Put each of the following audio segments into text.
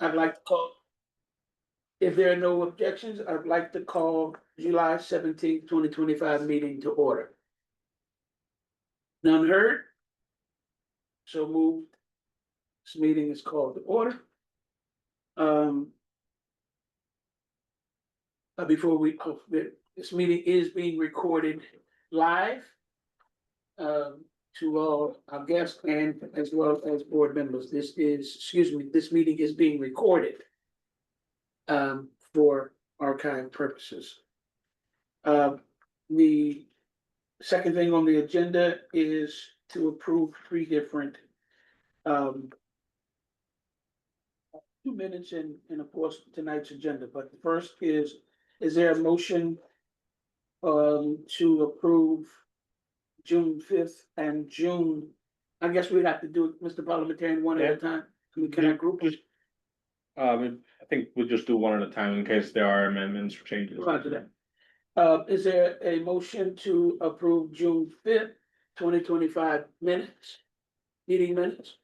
I'd like to call. If there are no objections, I'd like to call July 17th, 2025 meeting to order. None heard? So moved. This meeting is called to order. Before this meeting is being recorded live. To all our guests and as well as board members. This meeting is being recorded. For archive purposes. The second thing on the agenda is to approve three different 2 minutes and of course tonight's agenda, but the first is there a motion to approve June 5th and June, I guess we'd have to do it, Mr. Parliamentarian, one at a time. Can I group it? I think we'll just do one at a time in case there are amendments or changes. Roger that. Is there a motion to approve June 5th, 2025 minutes, meeting minutes?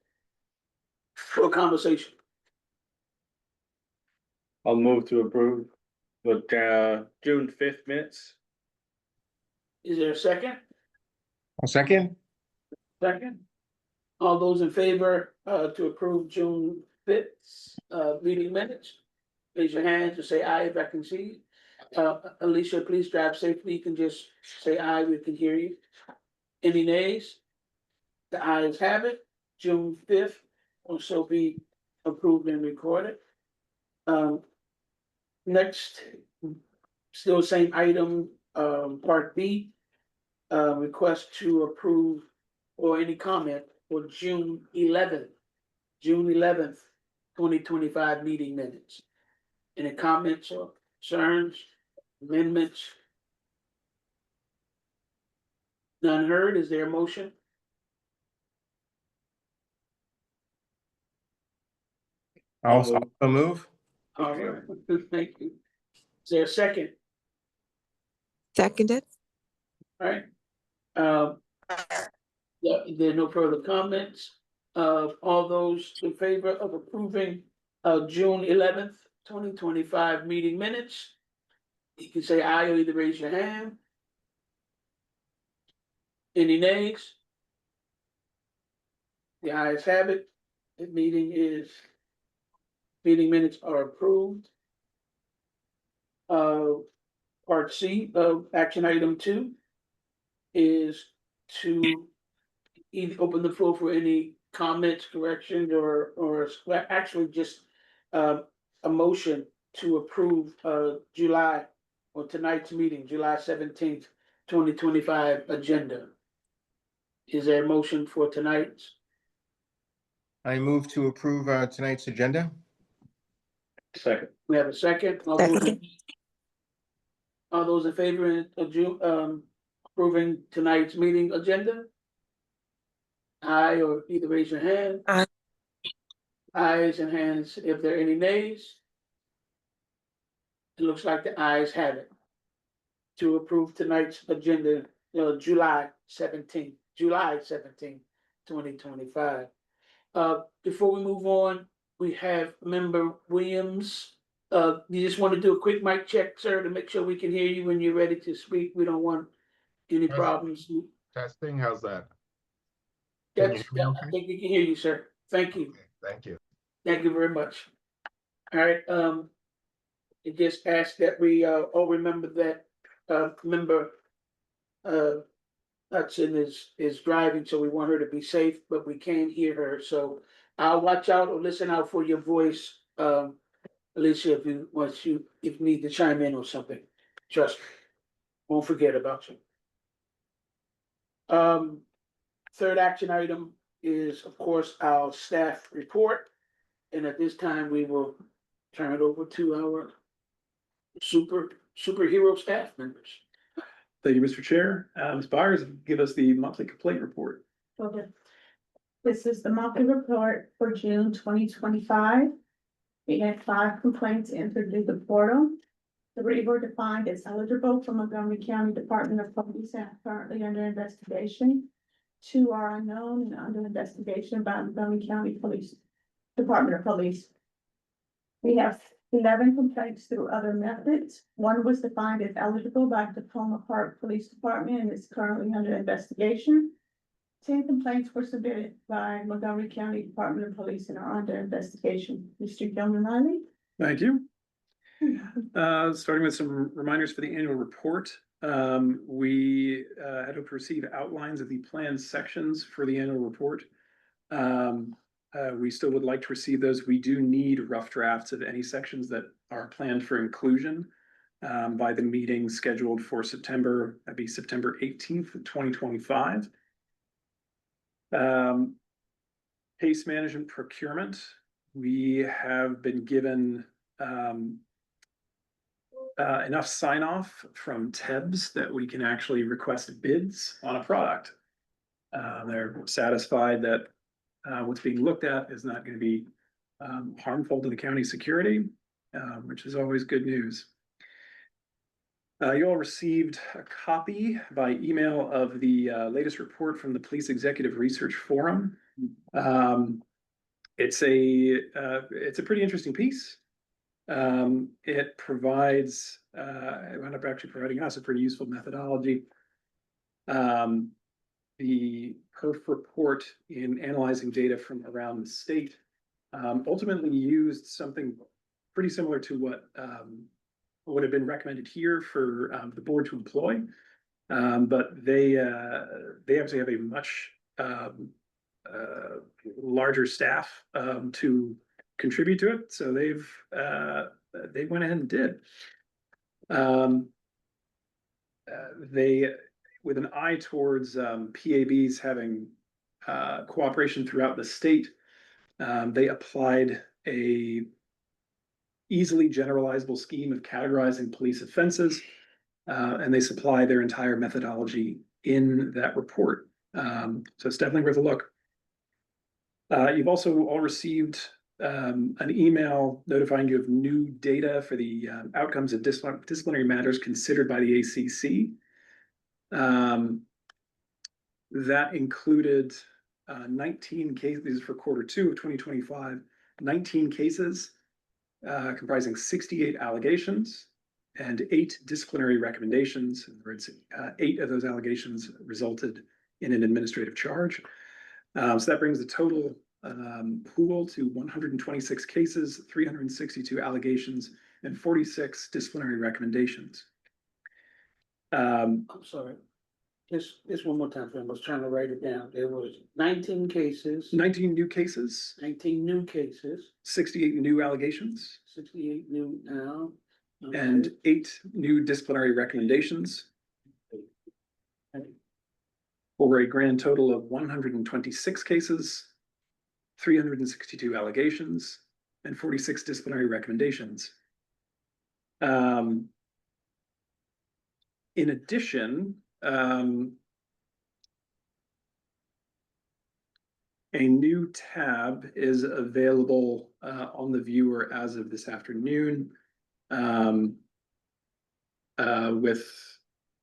For conversation. I'll move to approve the June 5th minutes. Is there a second? A second? Second. All those in favor to approve June 5th meeting minutes? Raise your hands and say aye if I can see you. Alicia, please drive safely. You can just say aye, we can hear you. Any nays? The ayes have it. June 5th also be approved and recorded. Next, still same item, part B. Request to approve or any comment for June 11th, 2025 meeting minutes. Any comments or concerns, amendments? None heard. Is there a motion? Also move. All right, thank you. Is there a second? Seconded. All right. Yeah, there are no further comments. All those in favor of approving June 11th, 2025 meeting minutes? You can say aye or either raise your hand. Any nays? The ayes have it. The meeting minutes are approved. Part C of action item 2 is to either open the floor for any comments, corrections, or actually just a motion to approve July or tonight's meeting, July 17th, 2025 agenda. Is there a motion for tonight's? I move to approve tonight's agenda. Second. We have a second. All those in favor of approving tonight's meeting agenda? Aye, or either raise your hand. Aye. Ayes and hands. If there are any nays? It looks like the ayes have it. To approve tonight's agenda, July 17th, 2025. Before we move on, we have Member Williams. You just want to do a quick mic check, sir, to make sure we can hear you when you're ready to speak. We don't want any problems. Testing, how's that? I think we can hear you, sir. Thank you. Okay, thank you. Thank you very much. All right, it just asked that we all remember that member Hudson is driving, so we want her to be safe, but we can't hear her. So I'll watch out or listen out for your voice, Alicia, if you need to chime in or something. Trust me, won't forget about you. Third action item is, of course, our staff report. And at this time, we will turn it over to our superhero staff members. Thank you, Mr. Chair. Ms. Byers, give us the monthly complaint report. Okay. This is the monthly report for June 2025. We had 5 complaints entered through the portal. 3 were defined as eligible from Montgomery County Department of Police and currently under investigation. 2 are unknown and under investigation by Montgomery County Police Department of Police. We have 11 complaints through other methods. One was defined as eligible by Tacoma Park Police Department and is currently under investigation. 10 complaints were submitted by Montgomery County Department of Police and are under investigation. Mr. Riley? Thank you. Starting with some reminders for the annual report. We had hoped to receive outlines of the planned sections for the annual report. We still would like to receive those. We do need rough drafts of any sections that are planned for inclusion by the meeting scheduled for September, that'd be September 18th, 2025. Case management procurement. We have been given enough sign off from TEBS that we can actually request bids on a product. They're satisfied that what's being looked at is not going to be harmful to the county security, which is always good news. You all received a copy by email of the latest report from the Police Executive Research Forum. It's a pretty interesting piece. It provides, it wound up actually providing us a pretty useful methodology. The PERF report in analyzing data from around the state ultimately used something pretty similar to what would have been recommended here for the board to employ, but they actually have a much larger staff to contribute to it, so they went ahead and did. They, with an eye towards PABs having cooperation throughout the state, they applied a easily generalizable scheme of categorizing police offenses, and they supply their entire methodology in that report. So it's definitely worth a look. You've also all received an email notifying you of new data for the outcomes of disciplinary matters considered by the ACC. That included 19 cases for quarter 2 of 2025, 19 cases comprising 68 allegations and 8 disciplinary recommendations. In other words, 8 of those allegations resulted in an administrative charge. So that brings the total pool to 126 cases, 362 allegations, and 46 disciplinary recommendations. I'm sorry. Just one more time, I was trying to write it down. There was 19 cases, 19 new cases, 19 new cases, 68 new allegations, 68 new now. and 8 new disciplinary recommendations, for a grand total of 126 cases, 362 allegations, and 46 disciplinary recommendations. In addition, a new tab is available on the viewer as of this afternoon, with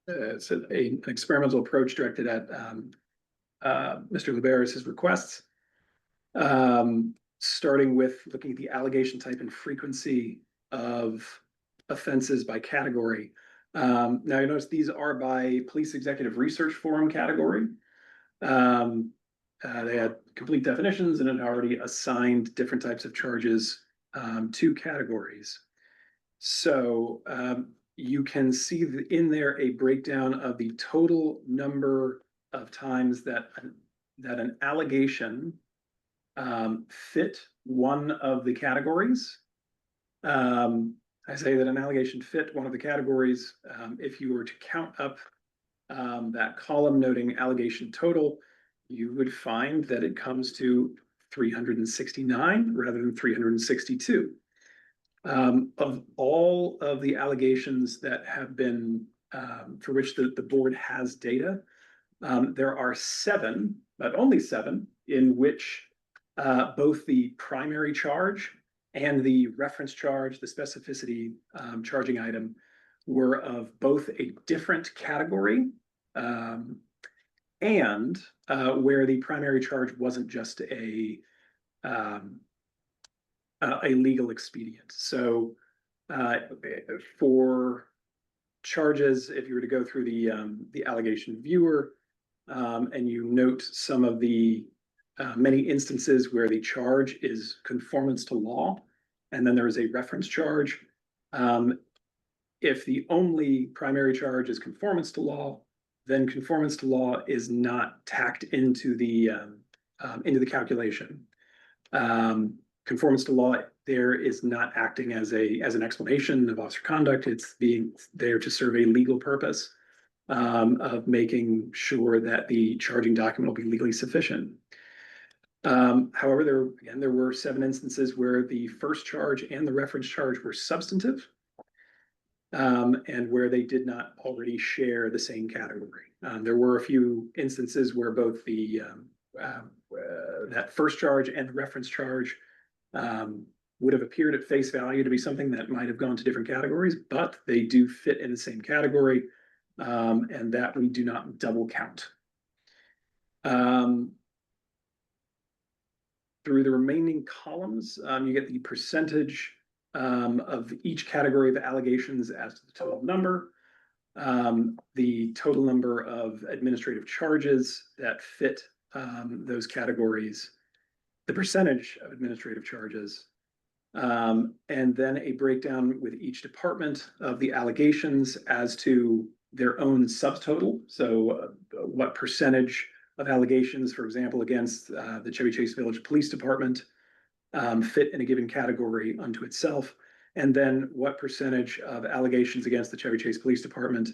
it's an experimental approach directed at Mr. Luberis' requests, starting with looking at the allegation type and frequency of offenses by category. Now you notice these are by Police Executive Research Forum category. They had complete definitions and had already assigned different types of charges to categories. So you can see in there a breakdown of the total number of times that an allegation fit one of the categories. I say that an allegation fit one of the categories. If you were to count up that column noting allegation total, you would find that it comes to 369 rather than 362. Of all of the allegations that have been, for which the board has data, there are 7, but only 7, in which both the primary charge and the reference charge, the specificity charging item, were of both a different category and where the primary charge wasn't just a a legal expedient. So for charges, if you were to go through the allegation viewer, and you note some of the many instances where the charge is conformance to law, and then there is a reference charge. If the only primary charge is conformance to law, then conformance to law is not tacked into the calculation. Conformance to law there is not acting as an explanation of officer conduct. It's being there to serve a legal purpose of making sure that the charging document will be legally sufficient. However, there were 7 instances where the first charge and the reference charge were substantive, and where they did not already share the same category. There were a few instances where both that first charge and the reference charge would have appeared at face value to be something that might have gone to different categories, but they do fit in the same category, and that we do not double count. Through the remaining columns, you get the percentage of each category of allegations as to the total number, the total number of administrative charges that fit those categories, the percentage of administrative charges, and then a breakdown with each department of the allegations as to their own subtotal. So what percentage of allegations, for example, against the Chevy Chase Village Police Department fit in a given category unto itself, and then what percentage of allegations against the Chevy Chase Police Department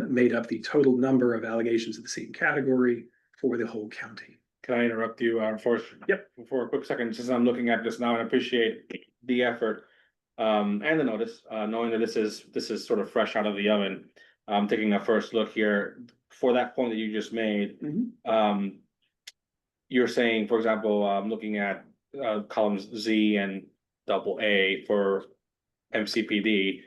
made up the total number of allegations of the same category for the whole county. Can I interrupt you for? Yep. For a quick second, since I'm looking at this now and appreciate the effort and the notice, knowing that this is sort of fresh out of the oven. Taking a first look here for that point that you just made. You're saying, for example, looking at columns Z and double A for MCPD.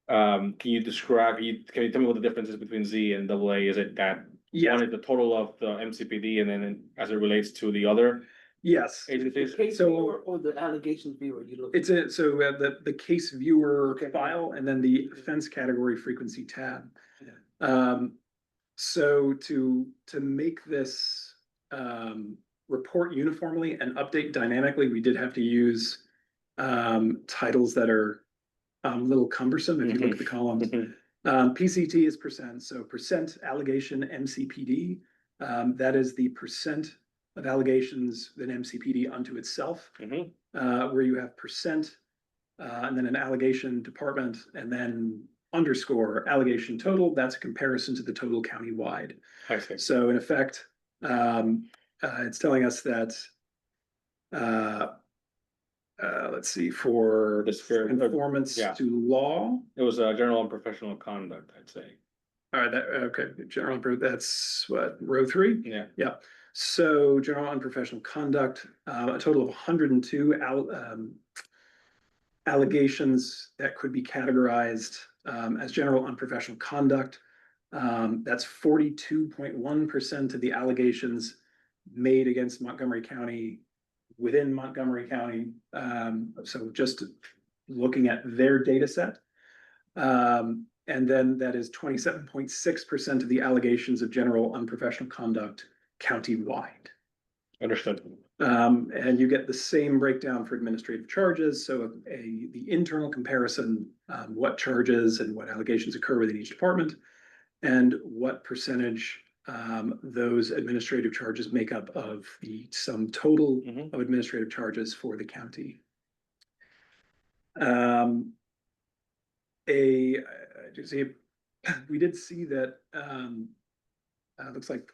Can you tell me what the difference is between Z and double A? Is it that one is the total of the MCPD, and then as it relates to the other Yes. agencies? The case So- viewer or the allegations viewer you look? It's the case viewer Okay. file and then the offense category frequency tab. Yeah. So to make this report uniformly and update dynamically, we did have to use titles that are a little cumbersome if you look at the columns. PCT is percent, so percent allegation MCPD. That is the percent of allegations that MCPD unto itself, where you have percent and then an allegation department and then underscore allegation total. That's a comparison to the total countywide. I see. So in effect, it's telling us that let's see, for The spirit of- conformance yeah. to law. It was general and professional conduct, I'd say. All right, okay, general, that's what, row 3? Yeah. So general unprofessional conduct, a total of 102 allegations that could be categorized as general unprofessional conduct. That's 42.1% of the allegations made against Montgomery County within Montgomery County. So just looking at their data set. And then that is 27.6% of the allegations of general unprofessional conduct countywide. Understood. And you get the same breakdown for administrative charges. So the internal comparison, what charges and what allegations occur within each department, and what percentage those administrative charges make up of the sum total of administrative charges for the county. We did see that looks like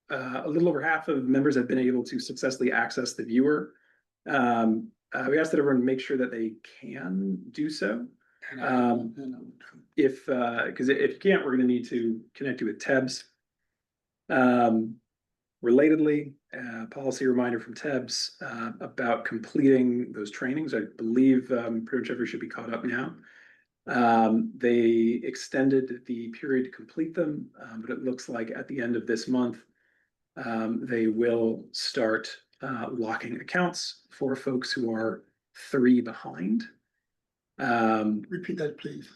a little over half of members have been able to successfully access the viewer. We asked that everyone make sure that they can do so. Because if you can't, we're going to need to connect you with TEBS. Relatedly, policy reminder from TEBS about completing those trainings. I believe pretty much everyone should be caught up now. They extended the period to complete them, but it looks like at the end of this month, they will start locking accounts for folks who are 3 behind. Repeat that, please.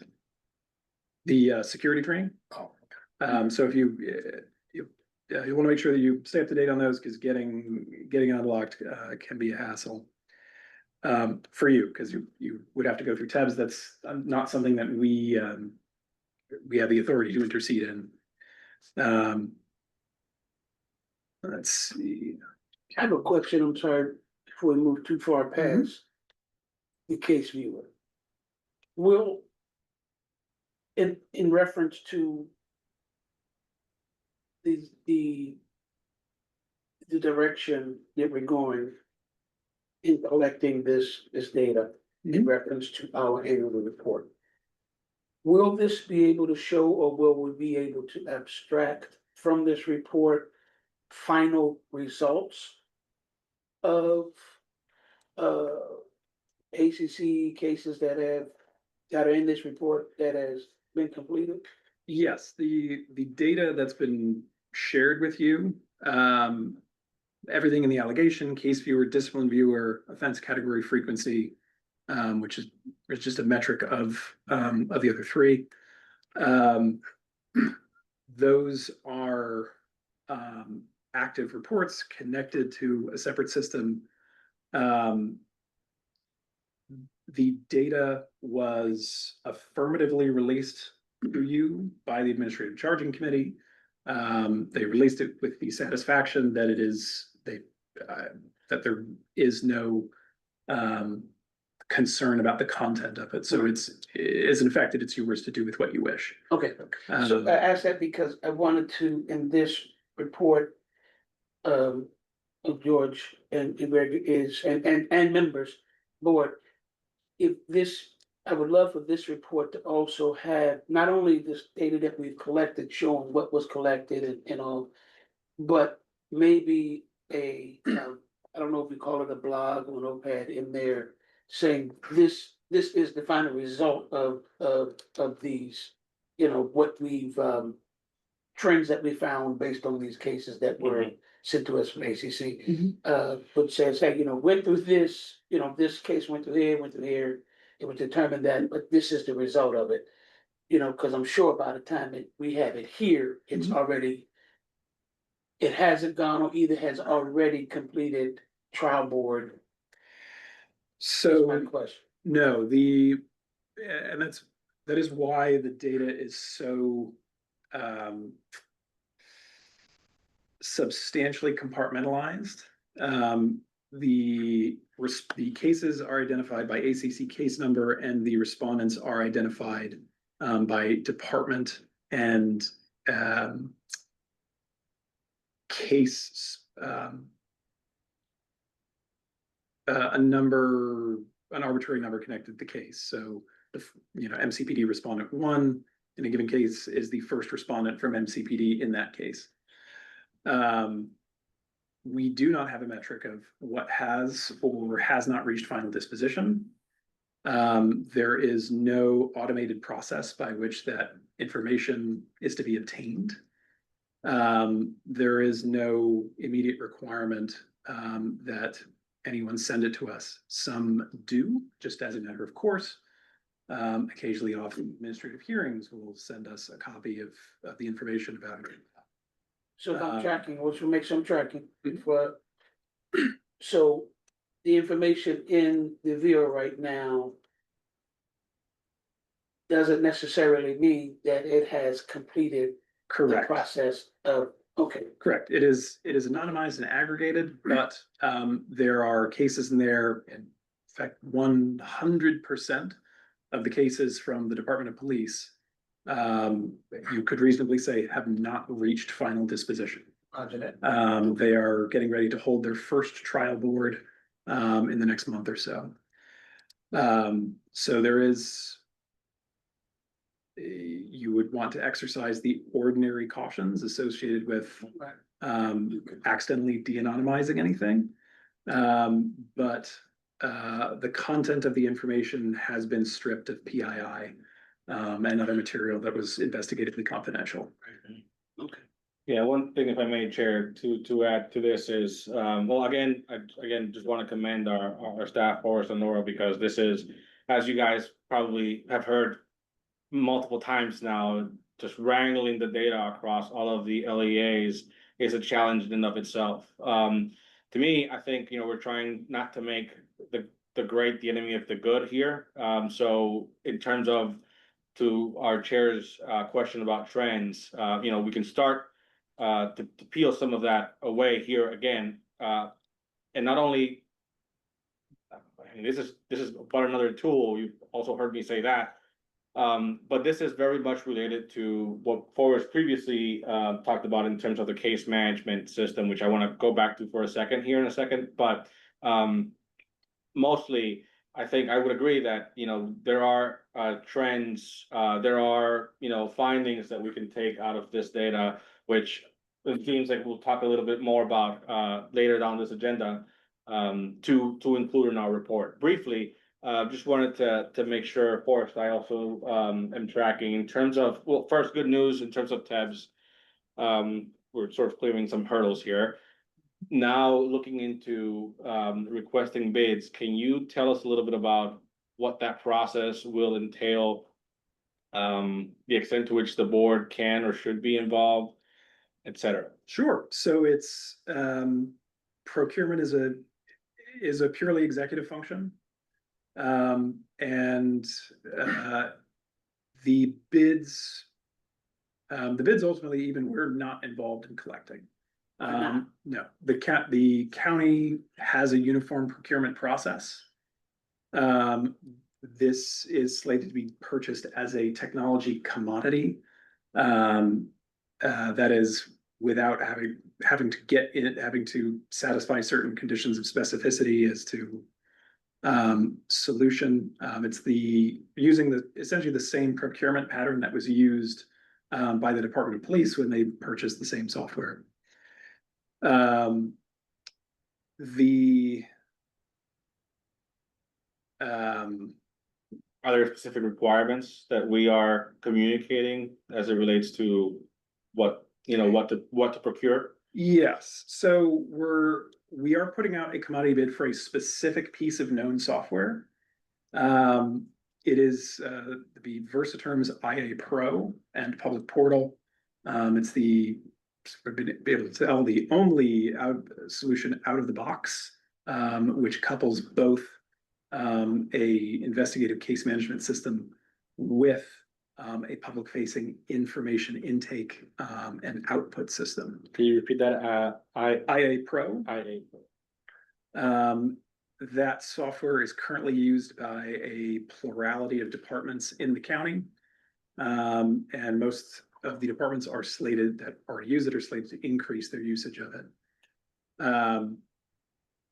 The security training. Oh, So if you want to make sure that you stay up to date on those, because getting unlocked can be a hassle for you, because you would have to go through tabs. That's not something that we have the authority to intercede in. Let's see. I have a question, I'm sorry, before we move too far past the case viewer. Will, in reference to the direction that we're going in collecting this data in reference to our annual report, will this be able to show, or will we be able to abstract from this report final results of ACC cases that are in this report that has been completed? Yes, the data that's been shared with you, everything in the allegation, case viewer, discipline viewer, offense category frequency, which is just a metric of the other 3. Those are active reports connected to a separate system. The data was affirmatively released to you by the Administrative Charging Committee. They released it with the satisfaction that that there is no concern about the content of it. So it's in fact it's yours to do with what you wish. Okay, so I asked that because I wanted to, in this report of George and Greg is, and members, board, if this, I would love for this report to also have not only this data that we've collected, showing what was collected and all, but maybe I don't know if we call it a blog or notepad in there, saying this is the final result of these, what we've trends that we found based on these cases that were sent to us from ACC. But says, hey, went through this, this case went through here, it was determined that, but this is the result of it. Because I'm sure by the time that we have it here, it's already, it hasn't gone or either has already completed trial board. So My question. no, and that is why the data is so substantially compartmentalized. The cases are identified by ACC case number, and the respondents are identified by department and case an arbitrary number connected to the case. So MCPD respondent 1 in a given case is the first respondent from MCPD in that case. We do not have a metric of what has or has not reached final disposition. There is no automated process by which that information is to be obtained. There is no immediate requirement that anyone send it to us. Some do, just as a matter of course. Occasionally, often administrative hearings will send us a copy of the information about it. So if I'm tracking, which will make some tracking, so the information in the viewer right now doesn't necessarily mean that it has completed the Correct. process of, okay. Correct. It is anonymized and aggregated, but there are cases in there. In fact, 100% of the cases from the Department of Police, you could reasonably say, have not reached final disposition. They are getting ready to hold their first trial board in the next month or so. So there is, you would want to exercise the ordinary cautions associated with accidentally de-anonymizing anything. But the content of the information has been stripped of PII and other material that was investigatively confidential. Okay. Yeah, one thing, if I may, Chair, to add to this is, well, again, I just want to commend our staff, Forrest and Nora, because this is, as you guys probably have heard multiple times now, just wrangling the data across all of the LEAs is a challenge in and of itself. To me, I think, we're trying not to make the great the enemy of the good here. So in terms of, to our chair's question about trends, we can start to peel some of that away here again. And not only, I mean, this is but another tool. You've also heard me say that. But this is very much related to what Forrest previously talked about in terms of the case management system, which I want to go back to for a second here in a second. But mostly, I think I would agree that, there are trends, there are, findings that we can take out of this data, which it seems like we'll talk a little bit more about later down this agenda, to include in our report. Briefly, just wanted to make sure, Forrest, I also am tracking in terms of, well, first, good news in terms of TEBS. We're sort of clearing some hurdles here. Now, looking into requesting bids, can you tell us a little bit about what that process will entail? The extent to which the board can or should be involved, et cetera. Sure. So it's, procurement is a purely executive function. And the bids ultimately, even we're not involved in collecting. No, the county has a uniform procurement process. This is slated to be purchased as a technology commodity. That is without having to satisfy certain conditions of specificity as to solution. It's using essentially the same procurement pattern that was used by the Department of Police when they purchased the same software. Are there specific requirements that we are communicating as it relates to what to procure? Yes, so we are putting out a commodity bid for a specific piece of known software. It is the Versaterm's IA Pro and public portal. It's be able to tell the only solution out of the box, which couples both a investigative case management system with a public-facing information intake and output system. Can you repeat that? IA Pro. IA. That software is currently used by a plurality of departments in the county. And most of the departments are slated that already use it, are slated to increase their usage of it.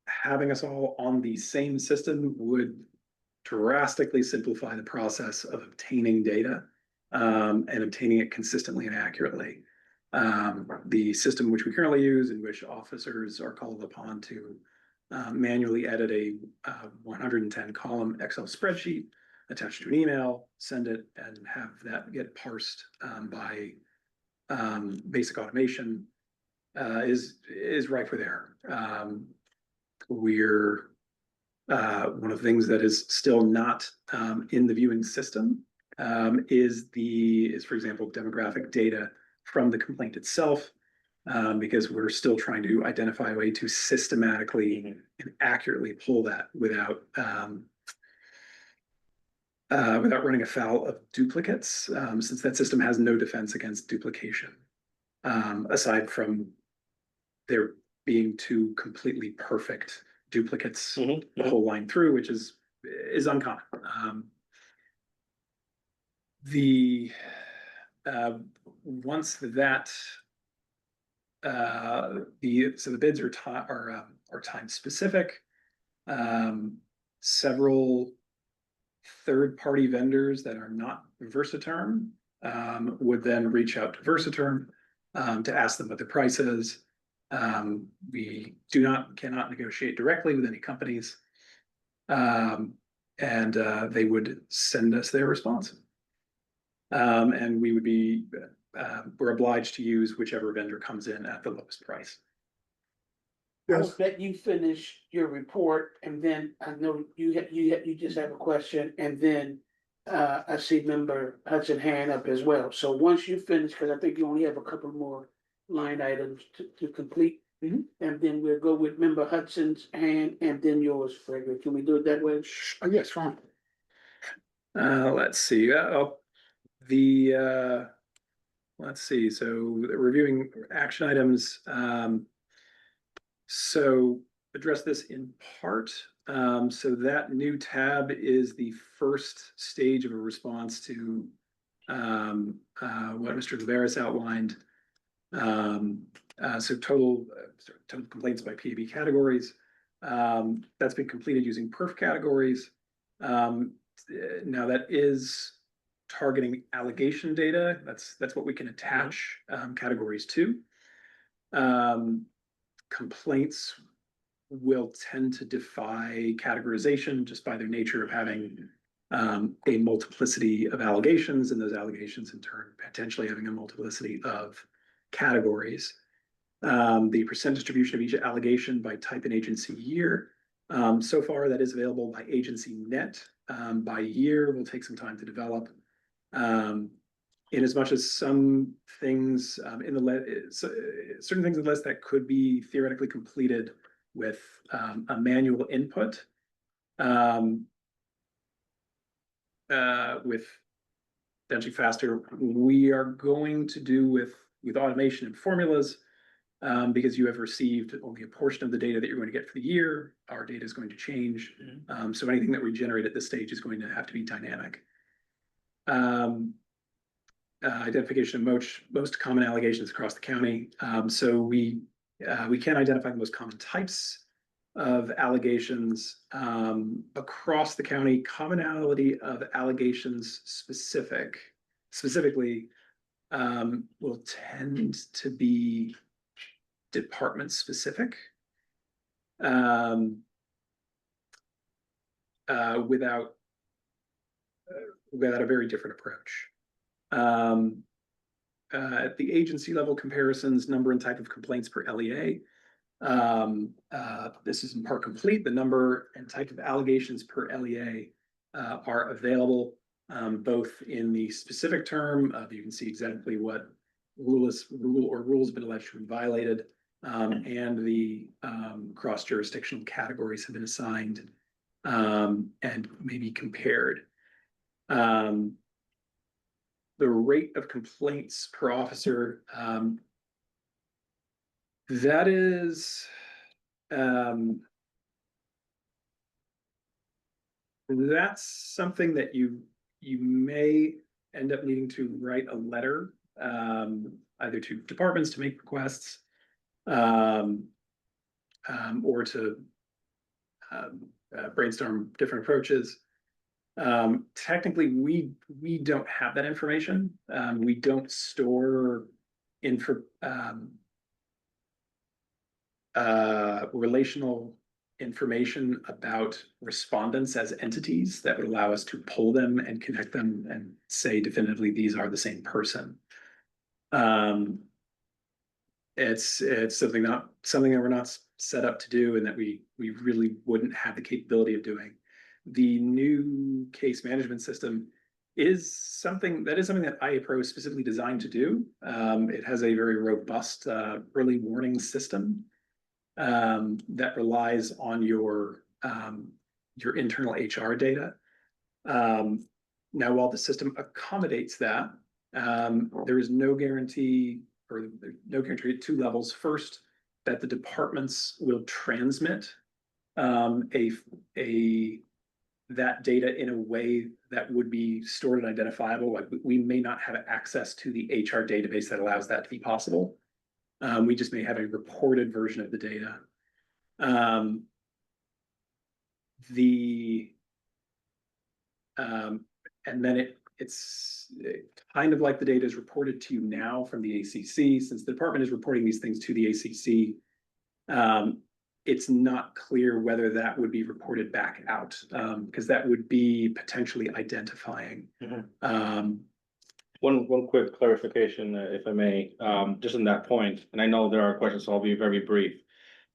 Having us all on the same system would drastically simplify the process of obtaining data and obtaining it consistently and accurately. The system which we currently use, in which officers are called upon to manually edit a 110 column Excel spreadsheet, attach to an email, send it, and have that get parsed by basic automation, is ripe for error. We're one of the things that is still not in the viewing system is for example, demographic data from the complaint itself, because we're still trying to identify a way to systematically and accurately pull that without running afoul of duplicates, since that system has no defense against duplication, aside from there being two completely perfect duplicates the whole line through, which is uncommon. Once that the bids are time specific. Several third-party vendors that are not Versaterm would then reach out to Versaterm to ask them what the price is. We cannot negotiate directly with any companies, and they would send us their response. And we would be we're obliged to use whichever vendor comes in at the lowest price. I Yes, will let you finish your report and then I know you just have a question and then. I see member Hudson hand up as well. So once you finish, because I think you only have a couple more line items to complete. Mhm. And then we'll go with member Hudson's hand and then yours, Frederick. Can we do it that way? yes, fine. Let's see, let's see, so reviewing action items, so address this in part. So that new tab is the first stage of a response to what Mr. Viveras outlined. So total complaints by PAB categories. That's been completed using perf categories. Now that is targeting allegation data. That's what we can attach categories to. Complaints will tend to defy categorization just by their nature of having a multiplicity of allegations, and those allegations in turn potentially having a multiplicity of categories. The percent distribution of each allegation by type and agency year. So far, that is available by agency net. By year, will take some time to develop. In as much as some things in the list, certain things in the list that could be theoretically completed with a manual input, with potentially faster, we are going to do with automation and formulas. Because you have received only a portion of the data that you're going to get for the year, our data is going to change. So anything that we generate at this stage is going to have to be dynamic. Identification of most common allegations across the county. So we can identify the most common types of allegations across the county. Commonality of allegations specifically will tend to be department specific, without a very different approach. At the agency level, comparisons, number and type of complaints per LEA. This is in part complete. The number and type of allegations per LEA are available, both in the specific term, you can see exactly what rule or rules have been alleged to be violated, and the cross-jurisdictional categories have been assigned and maybe compared. The rate of complaints per officer, that is that's something that you may end up needing to write a letter either to departments to make requests, or to brainstorm different approaches. Technically, we don't have that information. We don't store relational information about respondents as entities that would allow us to pull them and connect them and say definitively these are the same person. It's something that we're not set up to do, and that we really wouldn't have the capability of doing. The new case management system is something that IAPRO is specifically designed to do. It has a very robust early warning system that relies on your internal HR data. Now, while the system accommodates that, there is no guarantee, or there's no guarantee at two levels. First, that the departments will transmit that data in a way that would be stored and identifiable. Like, we may not have access to the HR database that allows that to be possible. We just may have a reported version of the data. And then it's kind of like the data is reported to you now from the ACC. Since the department is reporting these things to the ACC, it's not clear whether that would be reported back out, because that would be potentially identifying One quick clarification, if I may, just on that point, and I know there are questions, so I'll be very brief.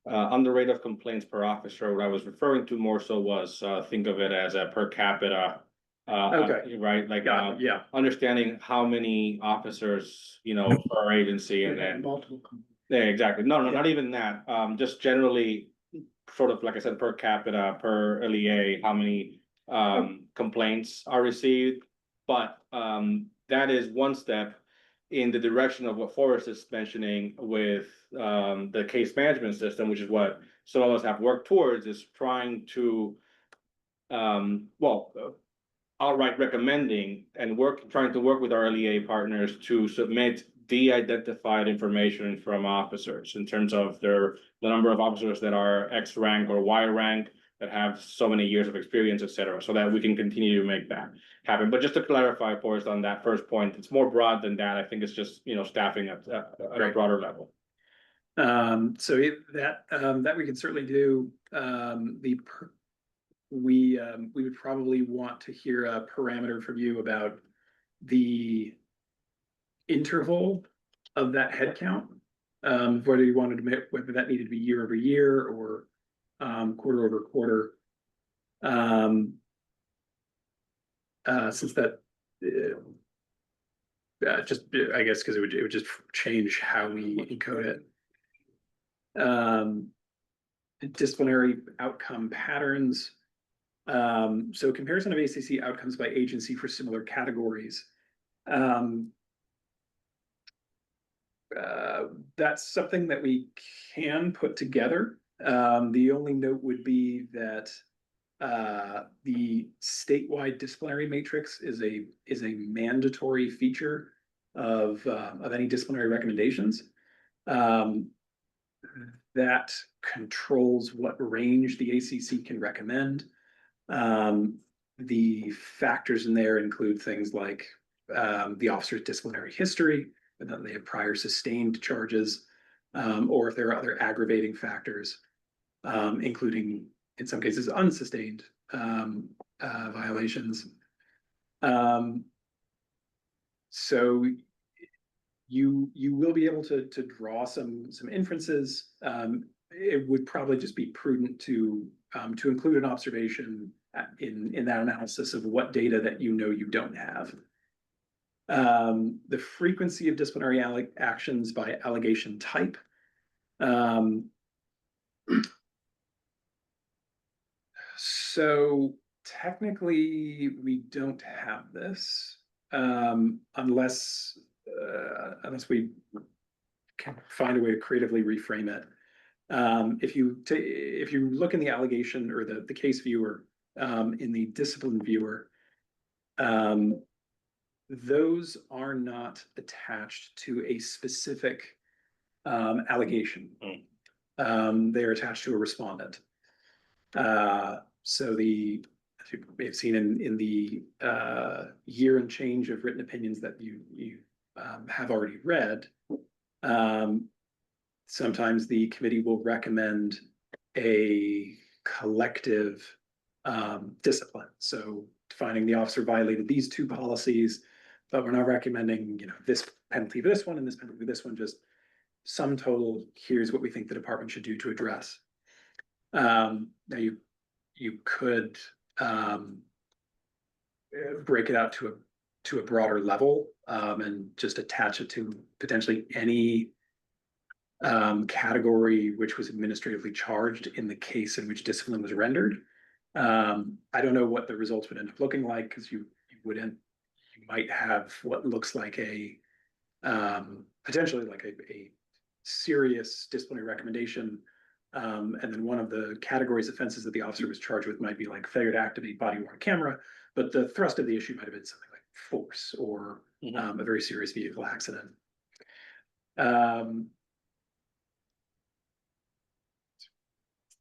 On the rate of complaints per officer, what I was referring to more so was, think of it as a per capita. Okay. Right, like, Got it, yeah. understanding how many officers, per agency and then. Multiple. Yeah, exactly. No, Yeah. not even that. Just generally, sort of like I said, per capita, per LEA, how many complaints are received. But that is one step in the direction of what Forrest is mentioning with the case management system, which is what some of us have worked towards, is trying to outright recommending and trying to work with our LEA partners to submit de-identified information from officers in terms of the number of officers that are X rank or Y rank that have so many years of experience, et cetera, so that we can continue to make that happen. But just to clarify for us on that first point, it's more broad than that. I think it's just, staffing at a broader level. That we can certainly do. We would probably want to hear a parameter from you about the interval of that headcount. Whether you wanted to make, whether that needed to be year over year or quarter over quarter. Since that just, I guess, because it would just change how we encode it. Disciplinary outcome patterns. So comparison of ACC outcomes by agency for similar categories. That's something that we can put together. The only note would be that the statewide disciplinary matrix is a mandatory feature of any disciplinary recommendations. That controls what range the ACC can recommend. The factors in there include things like the officer's disciplinary history, and that they have prior sustained charges, or if there are other aggravating factors, including, in some cases, unsustained violations. So you will be able to draw some inferences. It would probably just be prudent to include an observation in that analysis of what data that you don't have. The frequency of disciplinary actions by allegation type. So technically, we don't have this unless we can find a way to creatively reframe it. If you look in the allegation or the case viewer, in the discipline viewer, those are not attached to a specific allegation. They're attached to a respondent. So as you may have seen in the year and change of written opinions that you have already read, sometimes the committee will recommend a collective discipline. So finding the officer violated these two policies, but we're not recommending, this penalty for this one and this penalty for this one, just sum total, here's what we think the department should do to address. Now you could break it out to a broader level, and just attach it to potentially any category which was administratively charged in the case in which discipline was rendered. I don't know what the results would end up looking like, because you might have what looks like a potentially like a serious disciplinary recommendation. And then one of the categories offenses that the officer was charged with might be like failure to activate body-worn camera, but the thrust of the issue might have been something like force or a very serious vehicle accident.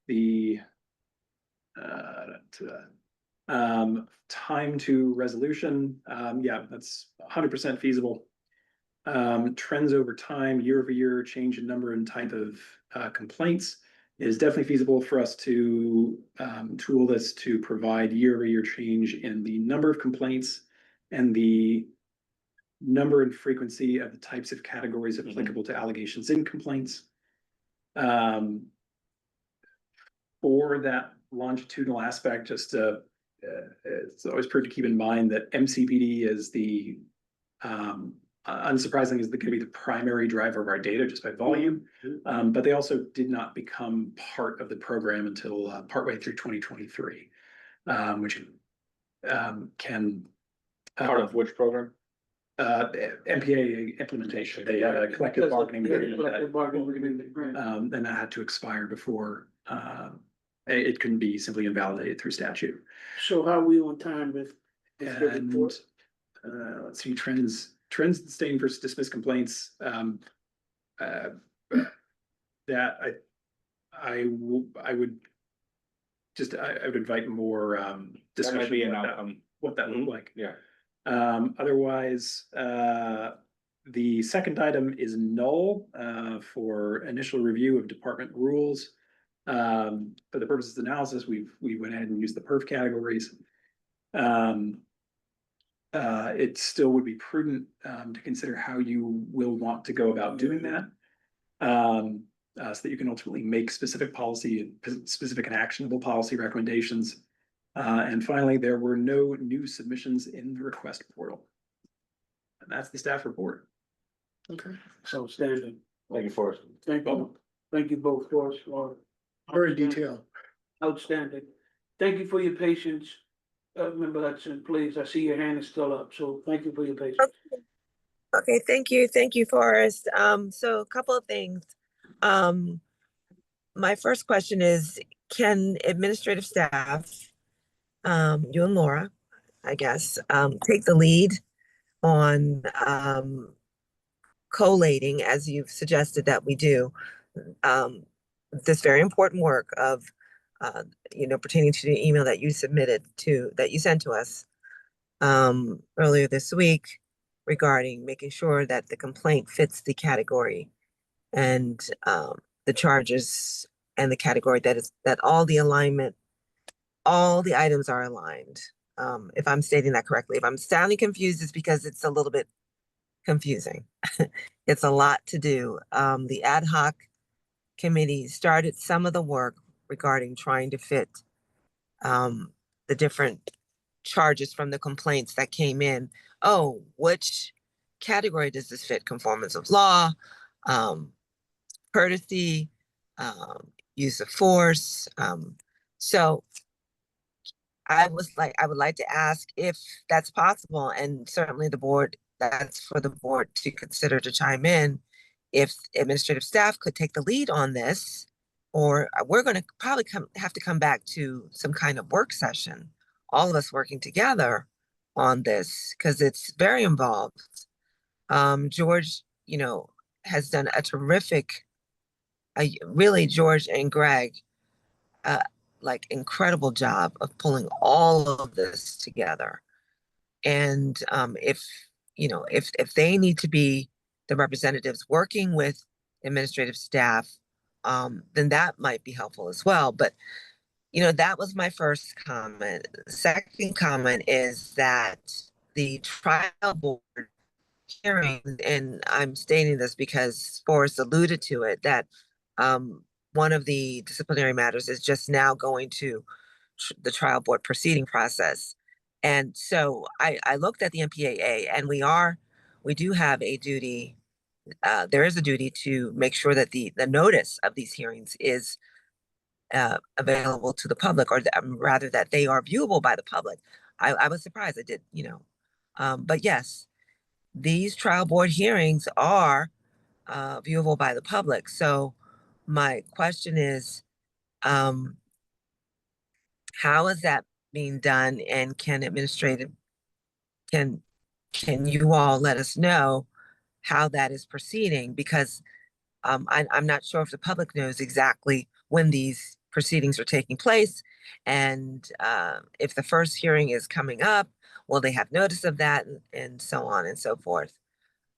The time to resolution, yeah, that's 100% feasible. Trends over time, year over year, change in number and type of complaints is definitely feasible for us to tool this to provide year over year change in the number of complaints and the number and frequency of the types of categories applicable to allegations in complaints. For that longitudinal aspect, just it's always prudent to keep in mind that MCPD is the unsurprisingly is going to be the primary driver of our data just by volume. But they also did not become part of the program until partway through 2023, which can Part of which program? MPA implementation. They had a collective bargaining agreement Collective bargaining agreement, right. and that had to expire before it couldn't be simply invalidated through statute. So how are we on time with? this good And report? let's see, trends in staying versus dismissed complaints. That I would just, I would invite more That might discussion be an about that, outcome. what that looked Mhm. like. Yeah. Otherwise, the second item is null for initial review of department rules. For the purposes of analysis, we went ahead and used the perf categories. It still would be prudent to consider how you will want to go about doing that. So that you can ultimately make specific policy, specific and actionable policy recommendations. And finally, there were no new submissions in the request portal. And that's the staff report. Okay, so standing. Thank you, Forrest. Thank you both for us for. Very detailed. Outstanding. Thank you for your patience. Member Hudson, please, I see your hand is still up, so thank you for your patience. Okay, thank you, Forrest. So a couple of things. My first question is, can administrative staff, you and Laura, I guess, take the lead on collating, as you've suggested that we do, this very important work of, pertaining to the email that you sent to us earlier this week regarding making sure that the complaint fits the category and the charges and the category that all the items are aligned. If I'm stating that correctly, if I'm sounding confused, it's because it's a little bit confusing. It's a lot to do. The ad hoc committee started some of the work regarding trying to fit the different charges from the complaints that came in. Oh, which category does this fit? Conformance of law, courtesy, use of force. So I would like to ask if that's possible, and certainly that's for the board to consider to chime in, if administrative staff could take the lead on this, or we're going to probably have to come back to some kind of work session, all of us working together on this, because it's very involved. George, has done a terrific, really, George and Greg, incredible job of pulling all of this together. And if they need to be the representatives working with administrative staff, then that might be helpful as well. But that was my first comment. The second comment is that the trial board hearing, and I'm stating this because Forrest alluded to it, that one of the disciplinary matters is just now going to the trial board proceeding process. And so I looked at the MPAA, and we do have a duty. There is a duty to make sure that the notice of these hearings is available to the public, or rather that they are viewable by the public. I was surprised I did, but yes, these trial board hearings are viewable by the public. So my question is, how is that being done? And can you all let us know how that is proceeding? Because I'm not sure if the public knows exactly when these proceedings are taking place, and if the first hearing is coming up, will they have notice of that, and so on and so forth.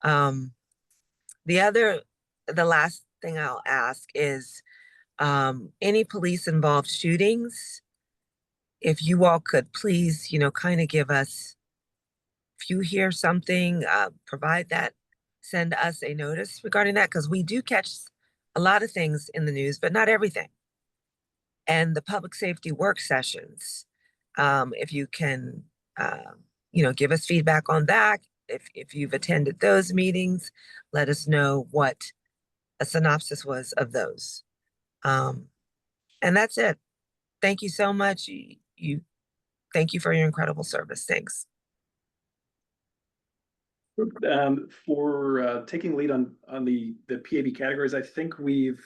The last thing I'll ask is, any police involved shootings, if you all could please, kind of give us if you hear something, provide that, send us a notice regarding that, because we do catch a lot of things in the news, but not everything. And the public safety work sessions, if you can, give us feedback on that. If you've attended those meetings, let us know what a synopsis was of those. And that's it. Thank you so much. Thank you for your incredible service. Thanks. For taking lead on the PAB categories, I think we've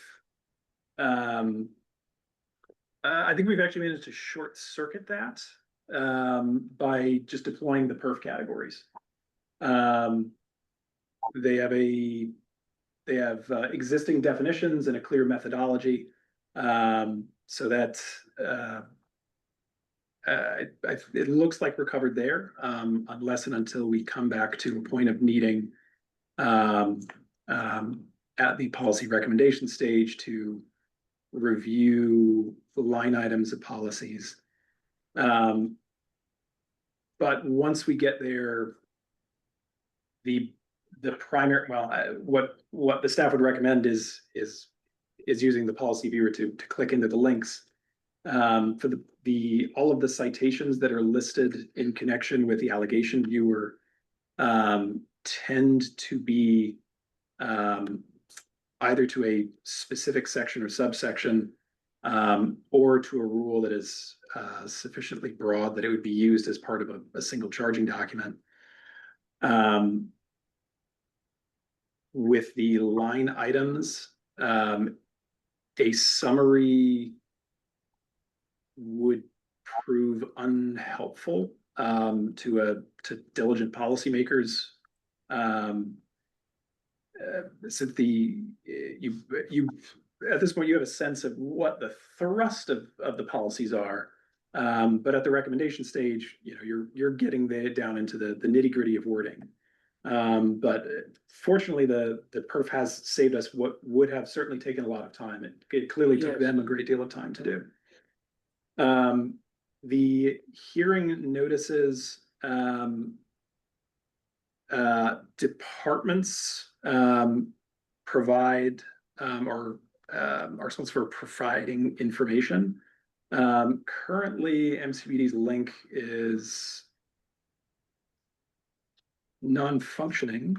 actually managed to short circuit that by just deploying the perf categories. They have existing definitions and a clear methodology, so that it looks like we're covered there, unless and until we come back to a point of needing at the policy recommendation stage to review the line items of policies. But once we get there, the primary, what the staff would recommend is using the policy viewer to click into the links. For all of the citations that are listed in connection with the allegation viewer tend to be either to a specific section or subsection, or to a rule that is sufficiently broad that it would be used as part of a single charging document. With the line items, a summary would prove unhelpful to diligent policymakers. Since you at this point you have a sense of what the thrust of the policies are, but at the recommendation stage, you're getting down into the nitty-gritty of wording. But fortunately, the perf has saved us what would have certainly taken a lot of time. It clearly took them a great deal of time to do. The hearing notices, departments provide or are responsible for providing information. Currently, MCBD's link is non-functioning.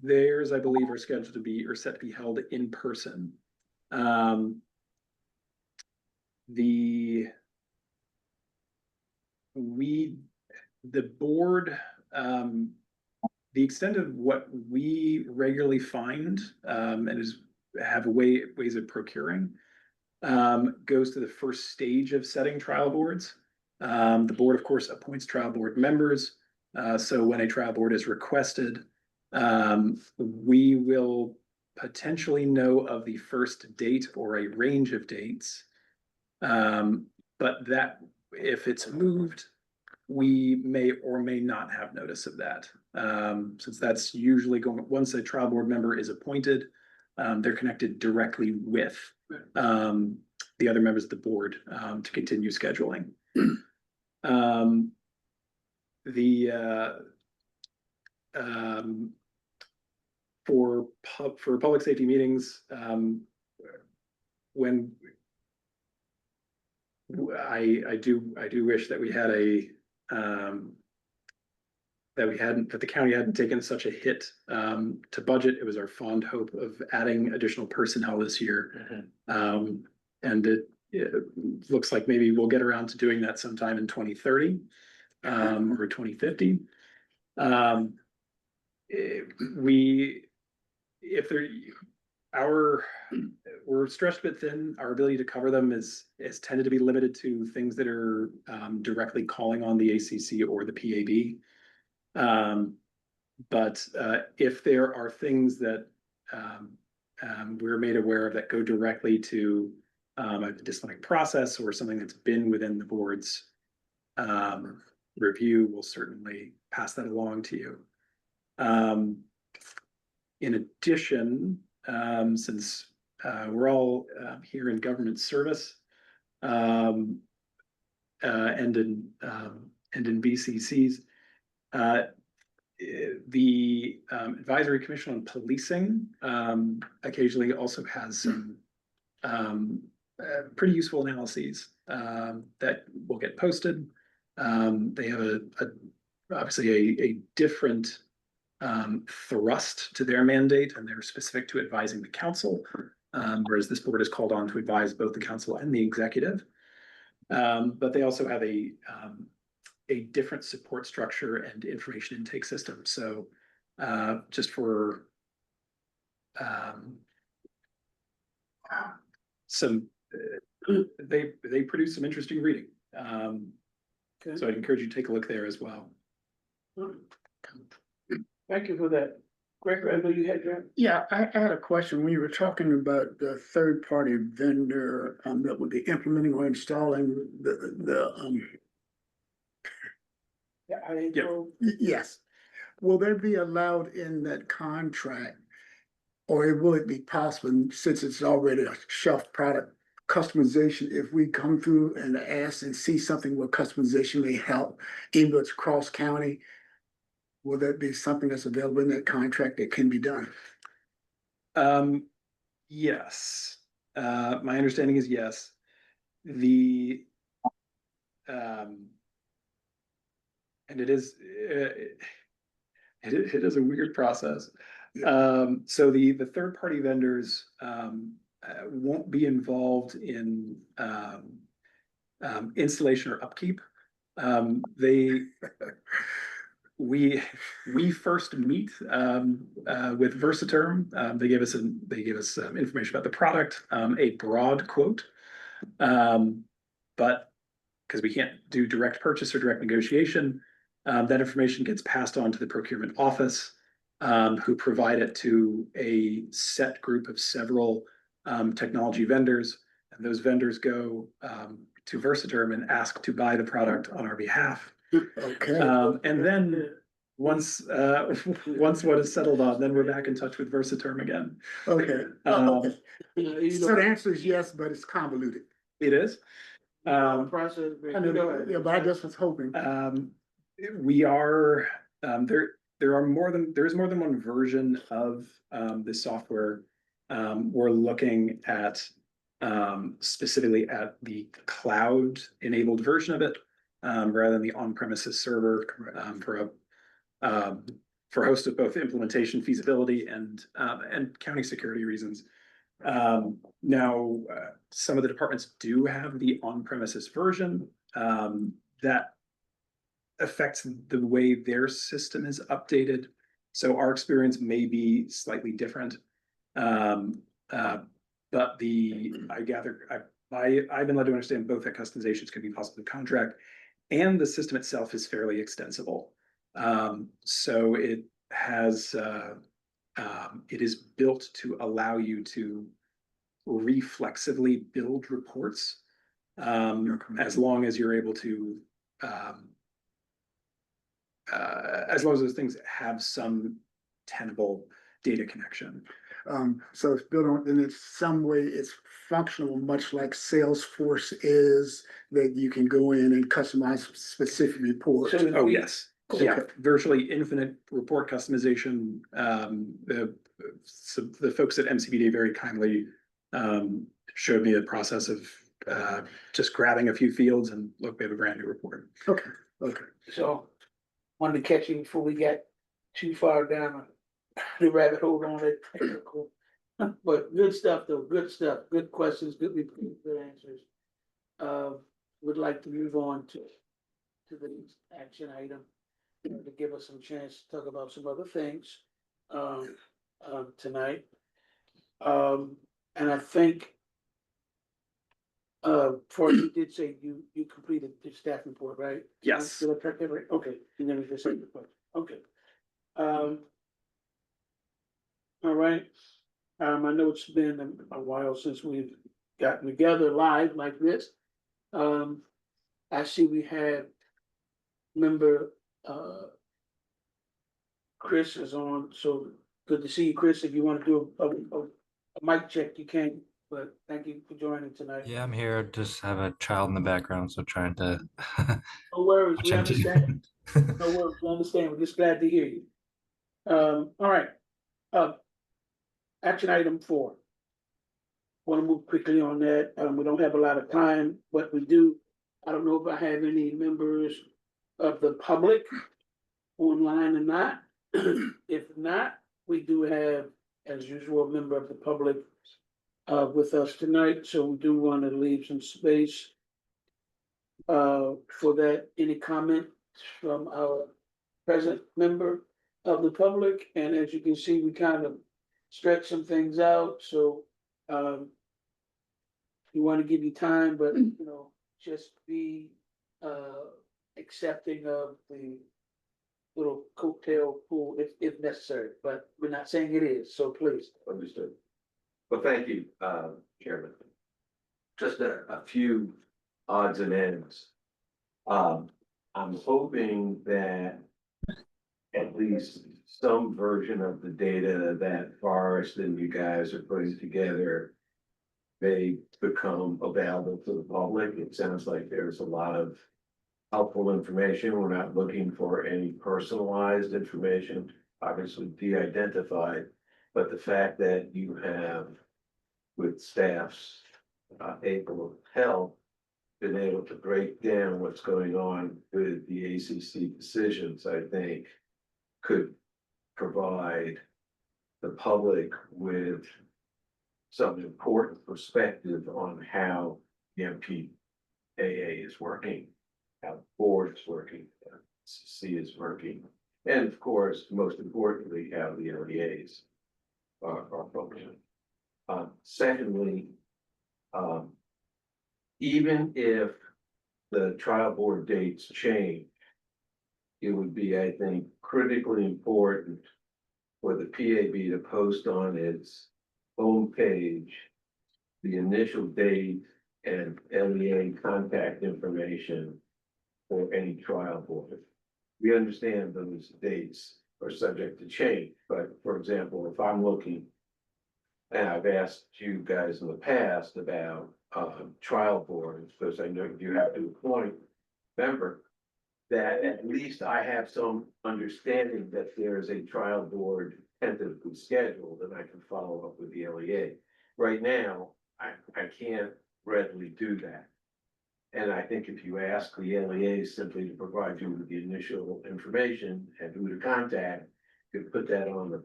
Theirs, I believe, are scheduled to be or set to be held in person. The board, the extent of what we regularly find and have ways of procuring goes to the first stage of setting trial boards. The board, of course, appoints trial board members. So when a trial board is requested, we will potentially know of the first date or a range of dates. But that, if it's moved, we may or may not have notice of that. Since that's usually once a trial board member is appointed, they're connected directly with the other members of the board to continue scheduling. For public safety meetings, when I do wish that we had that the county hadn't taken such a hit to budget. It was our fond hope of adding additional personnel this year. And it looks like maybe we'll get around to doing that sometime in 2030 or 2050. We're stretched a bit thin. Our ability to cover them is tended to be limited to things that are directly calling on the ACC or the PAB. But if there are things that we're made aware of that go directly to a disciplinary process or something that's been within the board's review, we'll certainly pass that along to you. In addition, since we're all here in government service, and in BCCs. The Advisory Commission on Policing occasionally also has some pretty useful analyses that will get posted. They have obviously a different thrust to their mandate, and they're specific to advising the council, whereas this board is called on to advise both the council and the executive. But they also have a different support structure and information intake system. So just for some, they produce some interesting reading. So I'd encourage you to take a look there as well. Thank you for that. Greg, I know you had your. Yeah, I had a question. When you were talking about the third-party vendor, that would be implementing or installing yes. Will there be allowed in that contract? Or will it be possible, since it's already a shelf product, customization, if we come through and ask and see something where customization may help, even though it's cross-county, will that be something that's available in that contract that can be done? Yes, my understanding is yes. The and it is a weird process. So the third-party vendors won't be involved in installation or upkeep. We first meet with Versaterm. They gave us information about the product, a broad quote, but because we can't do direct purchase or direct negotiation, that information gets passed on to the procurement office, who provide it to a set group of several technology vendors, and those vendors go to Versaterm and ask to buy the product on our behalf. Okay. And then once what is settled on, then we're back in touch with Versaterm again. Okay. Okay. So the answer is yes, but it's convoluted. It is. Process. I know, yeah, but I just was hoping. We are there's more than one version of the software. We're looking at specifically at the cloud enabled version of it, rather than the on-premises server, for a host of both implementation feasibility and county security reasons. Now, some of the departments do have the on-premises version that affects the way their system is updated. So our experience may be slightly different. But I've been led to understand both that customizations can be possible in contract, and the system itself is fairly extensible. So it has it is built to allow you to reflexively build reports, as long as you're able to as long as those things have some tenable data connection. So it's built on, in some way, it's functional, much like Salesforce is, that you can go in and customize specific reports. Oh, yes. Okay. Yeah, virtually infinite report customization. So the folks at MCBD very kindly showed me a process of just grabbing a few fields and look, we have a brand new report. Okay, okay. So, wanted to catch you before we got too far down the rabbit hole on it. But good stuff though, good stuff, good questions, good answers. Would like to move on to the next action item, to give us some chance to talk about some other things tonight. And I think for you did say you completed the staff report, right? Yes. Did I correct that right? Okay, and then we just say the question. Okay. All right. I know it's been a while since we've gotten together live like this. I see we had member Chris is on, so good to see you, Chris. If you want to do a mic check, you can. but thank you for joining tonight. Yeah, I'm here. Just have a child in the background, so trying to No worries, watch we him understand. too. No worries, we understand. We're just glad to hear you. All right. Uh, action item 4. Want to move quickly on that. We don't have a lot of time, but we do. I don't know if I have any members of the public online or not. If not, we do have, as usual, a member of the public with us tonight, so we do want to leave some space for that. Any comment from our present member of the public? And as you can see, we kind of stretch some things out, so we want to give you time, but just be accepting of the little cocktail pool if necessary, but we're not saying it is, so please. Understood. Well, thank you, Chairman. Just a few odds and ends. I'm hoping that at least some version of the data that Forrest and you guys are putting together may become available to the public. It sounds like there's a lot of helpful information. We're not looking for any personalized information, obviously de-identified, but the fact that you have, with staff's able of help, been able to break down what's going on with the ACC decisions, I think could provide the public with some important perspective on how the MPAA is working, how the board is working, how CC is working, and of course, most importantly, how the LEAs are functioning. Secondly, even if the trial board dates change, it would be, I think, critically important for the PAB to post on its homepage the initial date and LEA contact information for any trial board. We understand those dates are subject to change, but for example, if I'm looking, and I've asked you guys in the past about trial boards, because I know you have to appoint a member, that at least I have some understanding that there is a trial board tentatively scheduled, and I can follow up with the LEA. Right now, I can't readily do that. And I think if you ask the LEA simply to provide you with the initial information and who to contact, you could put that on the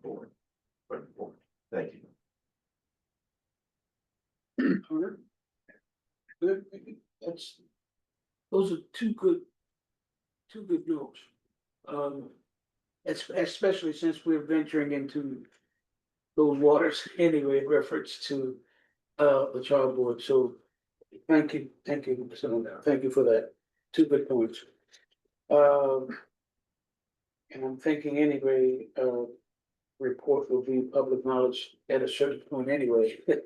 board. Thank you. All right. Good. Those are two good notes. Especially since we're venturing into those waters anyway, in reference to the child board. So thank you, so thank you for that. 2 good points. And I'm thinking anyway, report will be public knowledge at a certain point anyway. Like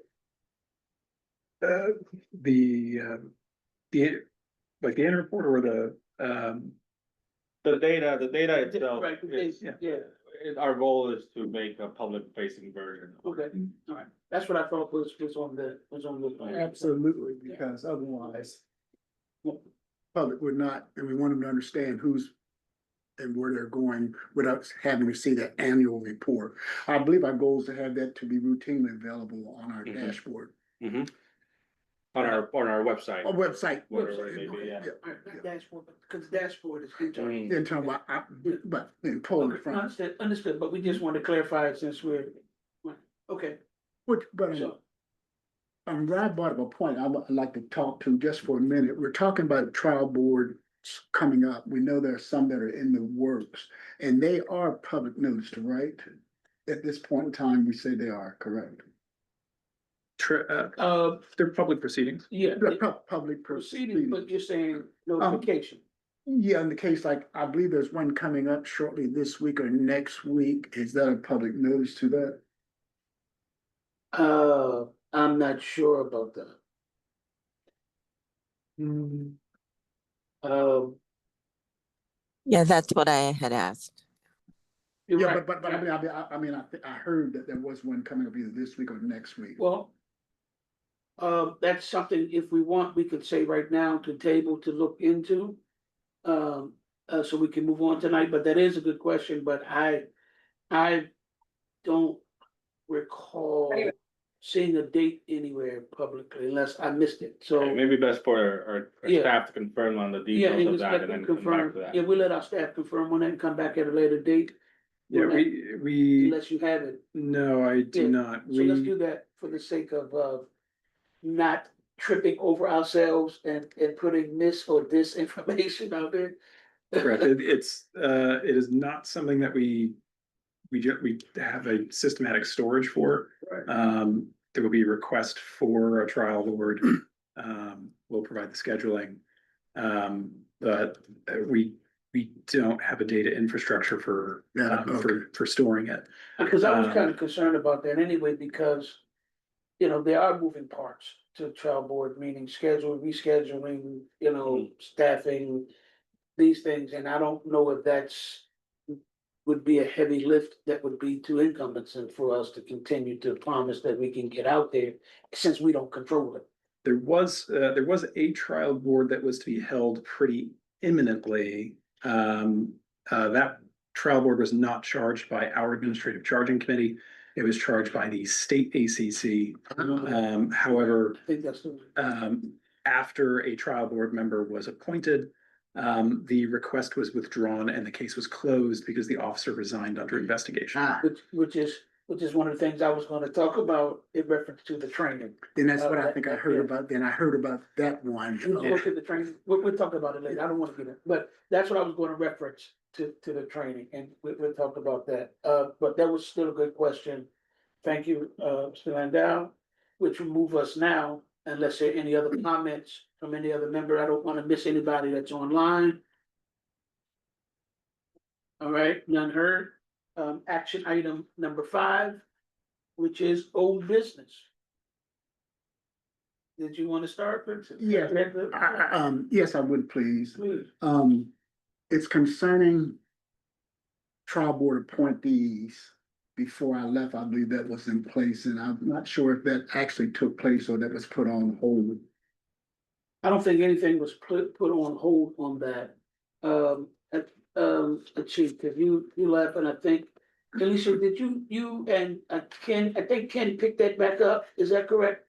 the annual report or The data itself Right, is, yeah, our goal is to make a public facing version. okay, all right. That's what I thought was on the plan. Absolutely, because otherwise, public would not, and we want them to understand who's and where they're going without having to see the annual report. I believe our goal is to have that to be routinely available on our dashboard. Mm-hmm. On our website. Our website. Whatever it may be, yeah. All right, not dashboard, because dashboard is internal. Then talk about, but then pulling it Okay, from, understood, but we just want to clarify it since we're, okay, which, but so. Rod brought up a point I would like to talk to just for a minute. We're talking about trial board coming up. We know there are some that are in the works, and they are public noticed, right? At this point in time, we say they are, correct? they're public proceedings. Yeah, Public proceeding, but you're saying notification. Yeah, in the case, like, I believe there's one coming up shortly this week or next week. Is that a public notice to that? I'm not sure about that. Yeah, that's what I had asked. You're Yeah, right. but I heard that there was one coming up either this week or next week. Well, that's something, if we want, we could say right now to table to look into. So we can move on tonight, but that is a good question, but I don't recall seeing a date anywhere publicly unless I missed it, so. Maybe best for our Yeah. staff to confirm on the Yeah, details and of just that let and them then come back confirm, to that. yeah, we'll let our staff confirm on that and come back at a later date. Yeah, on that, we, Unless you have it, no, I do Yeah, not. so let's We, do that for the sake of, not tripping over ourselves and putting mis or disinformation out there. correct, it is not something that we have a systematic storage for. Right. There will be a request for a trial board. We'll provide the scheduling. But we don't have a data infrastructure for, Yeah, okay. for storing it. Because I was kind of concerned about that anyway, because, there are moving parts to trial board, meaning schedule, rescheduling, staffing, these things, and I don't know if would be a heavy lift that would be too incumbersome for us to continue to promise that we can get out there, since we don't control it. There was a trial board that was to be held pretty imminently. That trial board was not charged by our administrative charging committee. It was charged by the state ACC. However, I think that's the. after a trial board member was appointed, the request was withdrawn and the case was closed because the officer resigned under investigation. Which is one of the things I was gonna talk about in reference to the training. Then that's what I think I heard Yeah. about, then I heard about that one. We'll look at the training, we'll talk about it later, I don't wanna get it, but that's what I was gonna reference to the training, and we'll talk about that. But that was still a good question. Thank you, Mr. Landau, which will move us now, unless there are any other comments from any other member. I don't wanna miss anybody that's online. All right, none heard. Action item number 5, which is old business. Did you want to start? Yeah. Yes, I would, please. Please. It's concerning trial board appointees. Before I left, I believe that was in place, and I'm not sure if that actually took place or that was put on hold. I don't think anything was put on hold on that. Chief, if you left, and I think, Alicia, did you and Ken, I think Ken picked that back up, is that correct?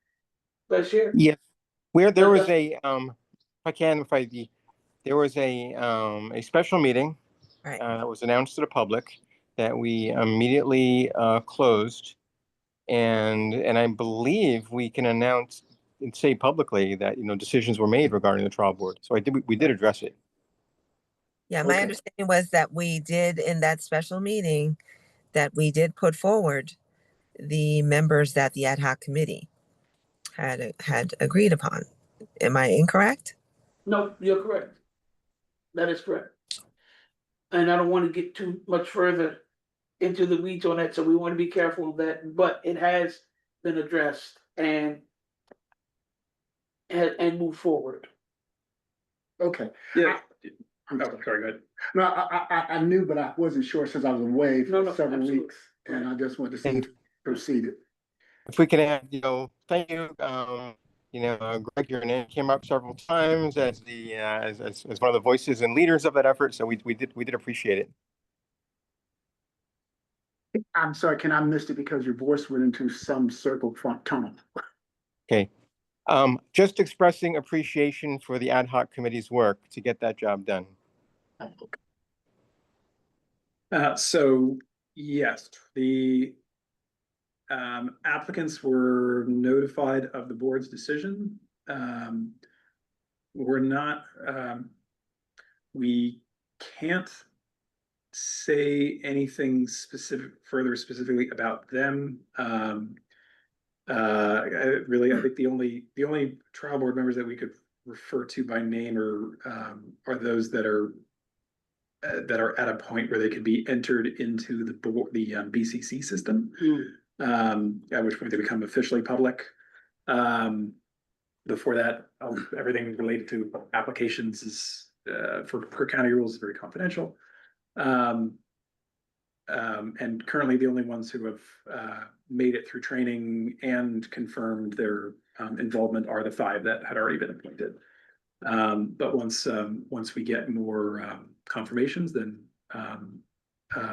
Bashir? Yes, where there was Okay. there was a special meeting Right. that was announced to the public that we immediately closed. And I believe we can announce and say publicly that, decisions were made regarding the trial board. So we did address it. Yeah, my Okay. understanding was that we did in that special meeting, that we did put forward the members that the ad hoc committee had agreed upon. Am I incorrect? No, you're correct. That is correct. And I don't want to get too much further into the weeds on that, so we want to be careful of that, but it has been addressed and move forward. Okay. Yeah. I'm Oh, sorry. sorry, go ahead. No, I knew, but I wasn't sure since I was away No, for several absolutely. weeks, and I just wanted to see if it proceeded. If we can add, thank you. Greg, your name came up several times as as one of the voices and leaders of that effort. So we did appreciate it. I'm sorry, Ken, I missed it because your voice went into some circle front tunnel. Okay. Just expressing appreciation for the ad hoc committee's work to get that job done. So yes, the applicants were notified of the board's decision. We're not, we can't say anything further specifically about them. Really, I think the only trial board members that we could refer to by name are those that are at a point where they could be entered into the BCC system, at which point they become officially public. Before that, everything related to applications is per county rules is very confidential. and currently the only ones who have made it through training and confirmed their involvement are the 5 that had already been appointed. But once we get more confirmations, then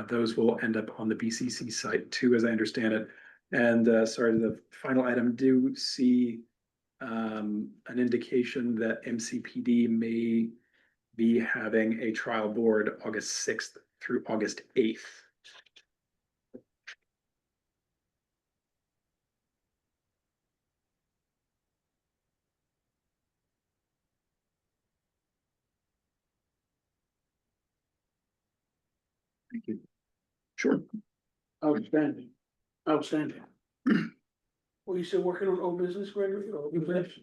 those will end up on the BCC site too, as I understand it. And sorry, the final item, do see an indication that MCPD may be having a trial board August 6th through August 8th. Thank you. Sure. Outstanding, outstanding. Were you still working on old business, Gregory? Or new business?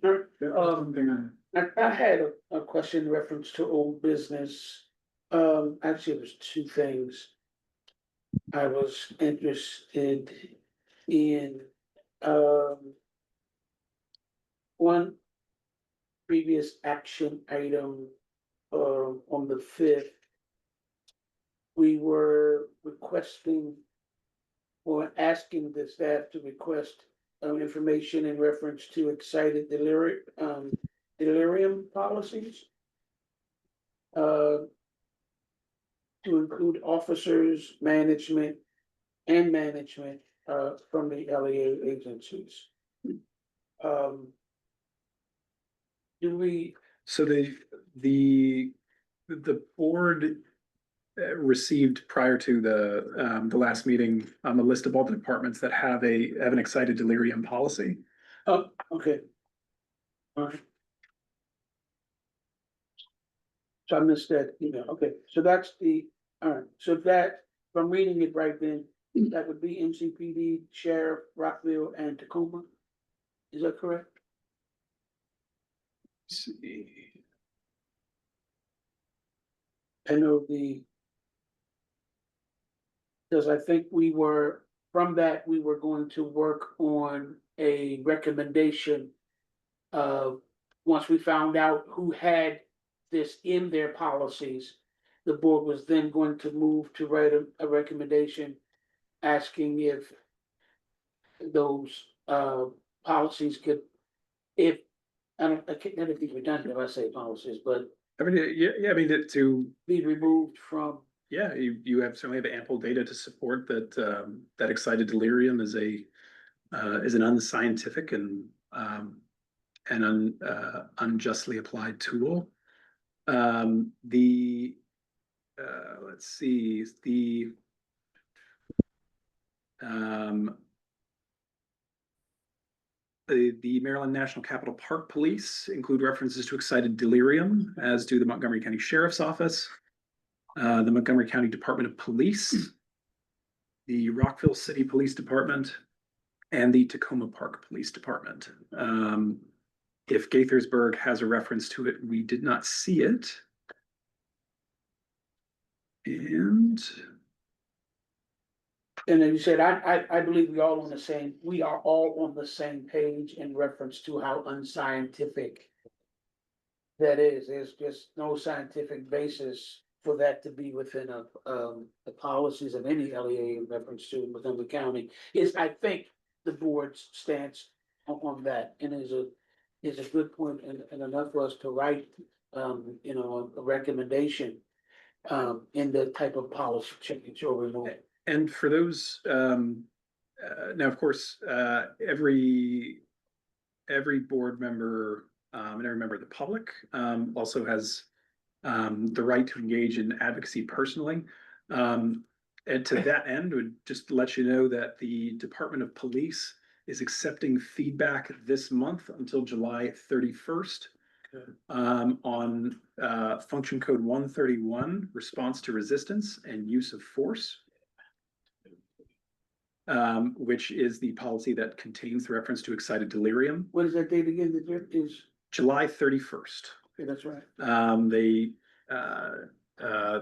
I had a question in reference to old business. Actually, it was 2 things. I was interested in, one previous action item, on the 5th. We were requesting or asking the staff to request information in reference to excited delirium policies. To include officers, management from the LEA agencies. Do we, So the board received prior to the last meeting, a list of all the departments that have an excited delirium policy. oh, okay. All right. So I missed that email. Okay, so that's all right, so that, if I'm reading it right, then that would be MCPD, Sheriff, Rockville, and Tacoma. Is that correct? Let's see. I know because I think from that, we were going to work on a recommendation of, once we found out who had this in their policies, the board was then going to move to write a recommendation asking if those policies could, if, I can't, I don't think redundant if I say policies, but I mean, yeah, I mean, to, be removed from. yeah, you have certainly have ample data to support that, that excited delirium is an unscientific and unjustly applied tool. Let's see, the Maryland National Capital Park Police include references to excited delirium, as do the Montgomery County Sheriff's Office, the Montgomery County Department of Police, the Rockville City Police Department, and the Tacoma Park Police Department. If Gaithersburg has a reference to it, we did not see it. And And then you said, I believe we are all on the same page in reference to how unscientific that is. There's just no scientific basis for that to be within the policies of any LEA in reference to Montgomery County. Is, I think, the board's stance on that, and is a good point and enough for us to write, a recommendation in the type of policy change or removal. And for those, now, of course, every board member and every member of the public also has the right to engage in advocacy personally. And to that end, would just let you know that the Department of Police is accepting feedback this month until July 31st on function code 131, response to resistance and use of force. Which is the policy that contains the reference to excited delirium. What is that date again? Is July 31st. okay, that's right.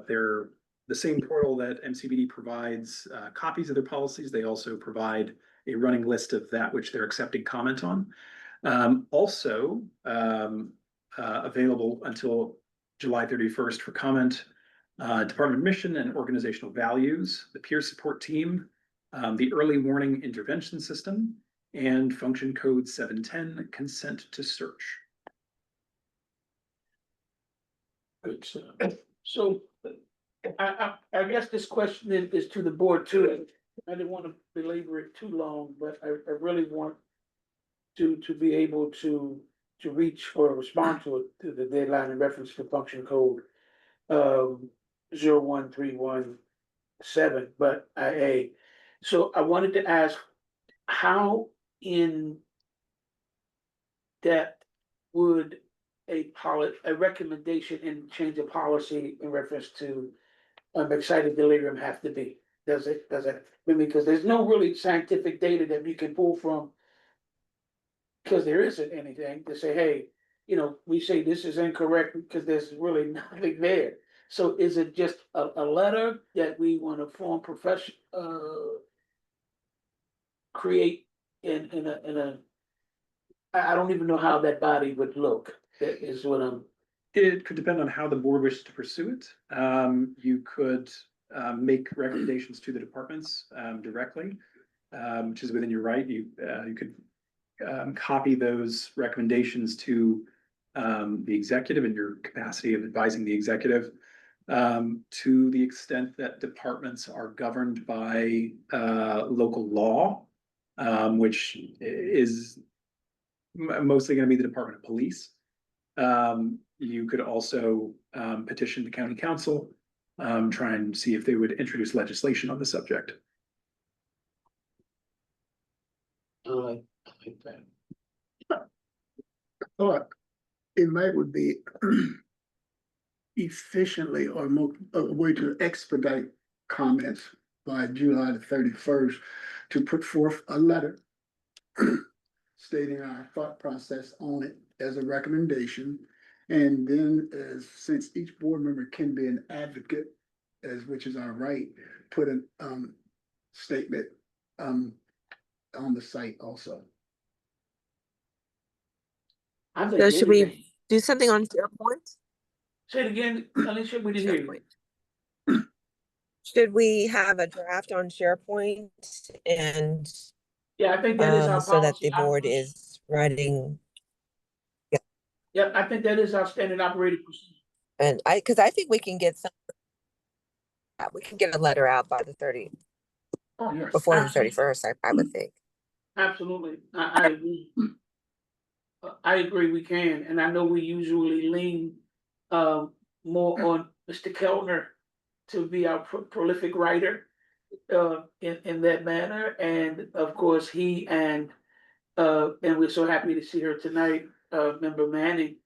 They're the same portal that MCBD provides copies of their policies. They also provide a running list of that which they're accepting comment on. Also available until July 31st for comment department mission and organizational values, the peer support team, the early warning intervention system, and function code 710, consent to search. Good. So I guess this question is to the board too. I didn't want to belabor it too long, but I really want to be able to reach or respond to it, to the deadline in reference to function code 01317, but so I wanted to ask, how in depth would a recommendation and change of policy in reference to excited delirium have to be? Does it, because there's no really scientific data that we can pull from. Because there isn't anything to say, hey, we say this is incorrect because there's really nothing there. So is it just a letter that we want to form create in a, I don't even know how that body would look. That is what I'm. It could depend on how the board wishes to pursue it. You could make recommendations to the departments directly, which is within your right. You could copy those recommendations to the executive in your capacity of advising the executive. To the extent that departments are governed by local law, which is mostly going to be the Department of Police. You could also petition the county council, try and see if they would introduce legislation on the subject. I think that. Thought it might would be efficiently or more a way to expedite comments by July the 31st to put forth a letter stating our thought process on it as a recommendation. And then since each board member can be an advocate, which is our right, put a statement on the site also. I think So should we anything. do something on SharePoint? Say it again, Alicia, we didn't hear you. SharePoint. Should we have a draft on SharePoint and Yeah, I think that is our so that policy. the board is writing? Yeah, I think that is our standard operating procedure. And because I think we can get a letter out by the 30, Oh, yes. before Absolutely. the 31st, I would think. Absolutely, I agree. I agree, we can, and I know we usually lean more on Mr. Kellner to be our prolific writer in that manner, and of course, he and we're so happy to see her tonight, Member Manning,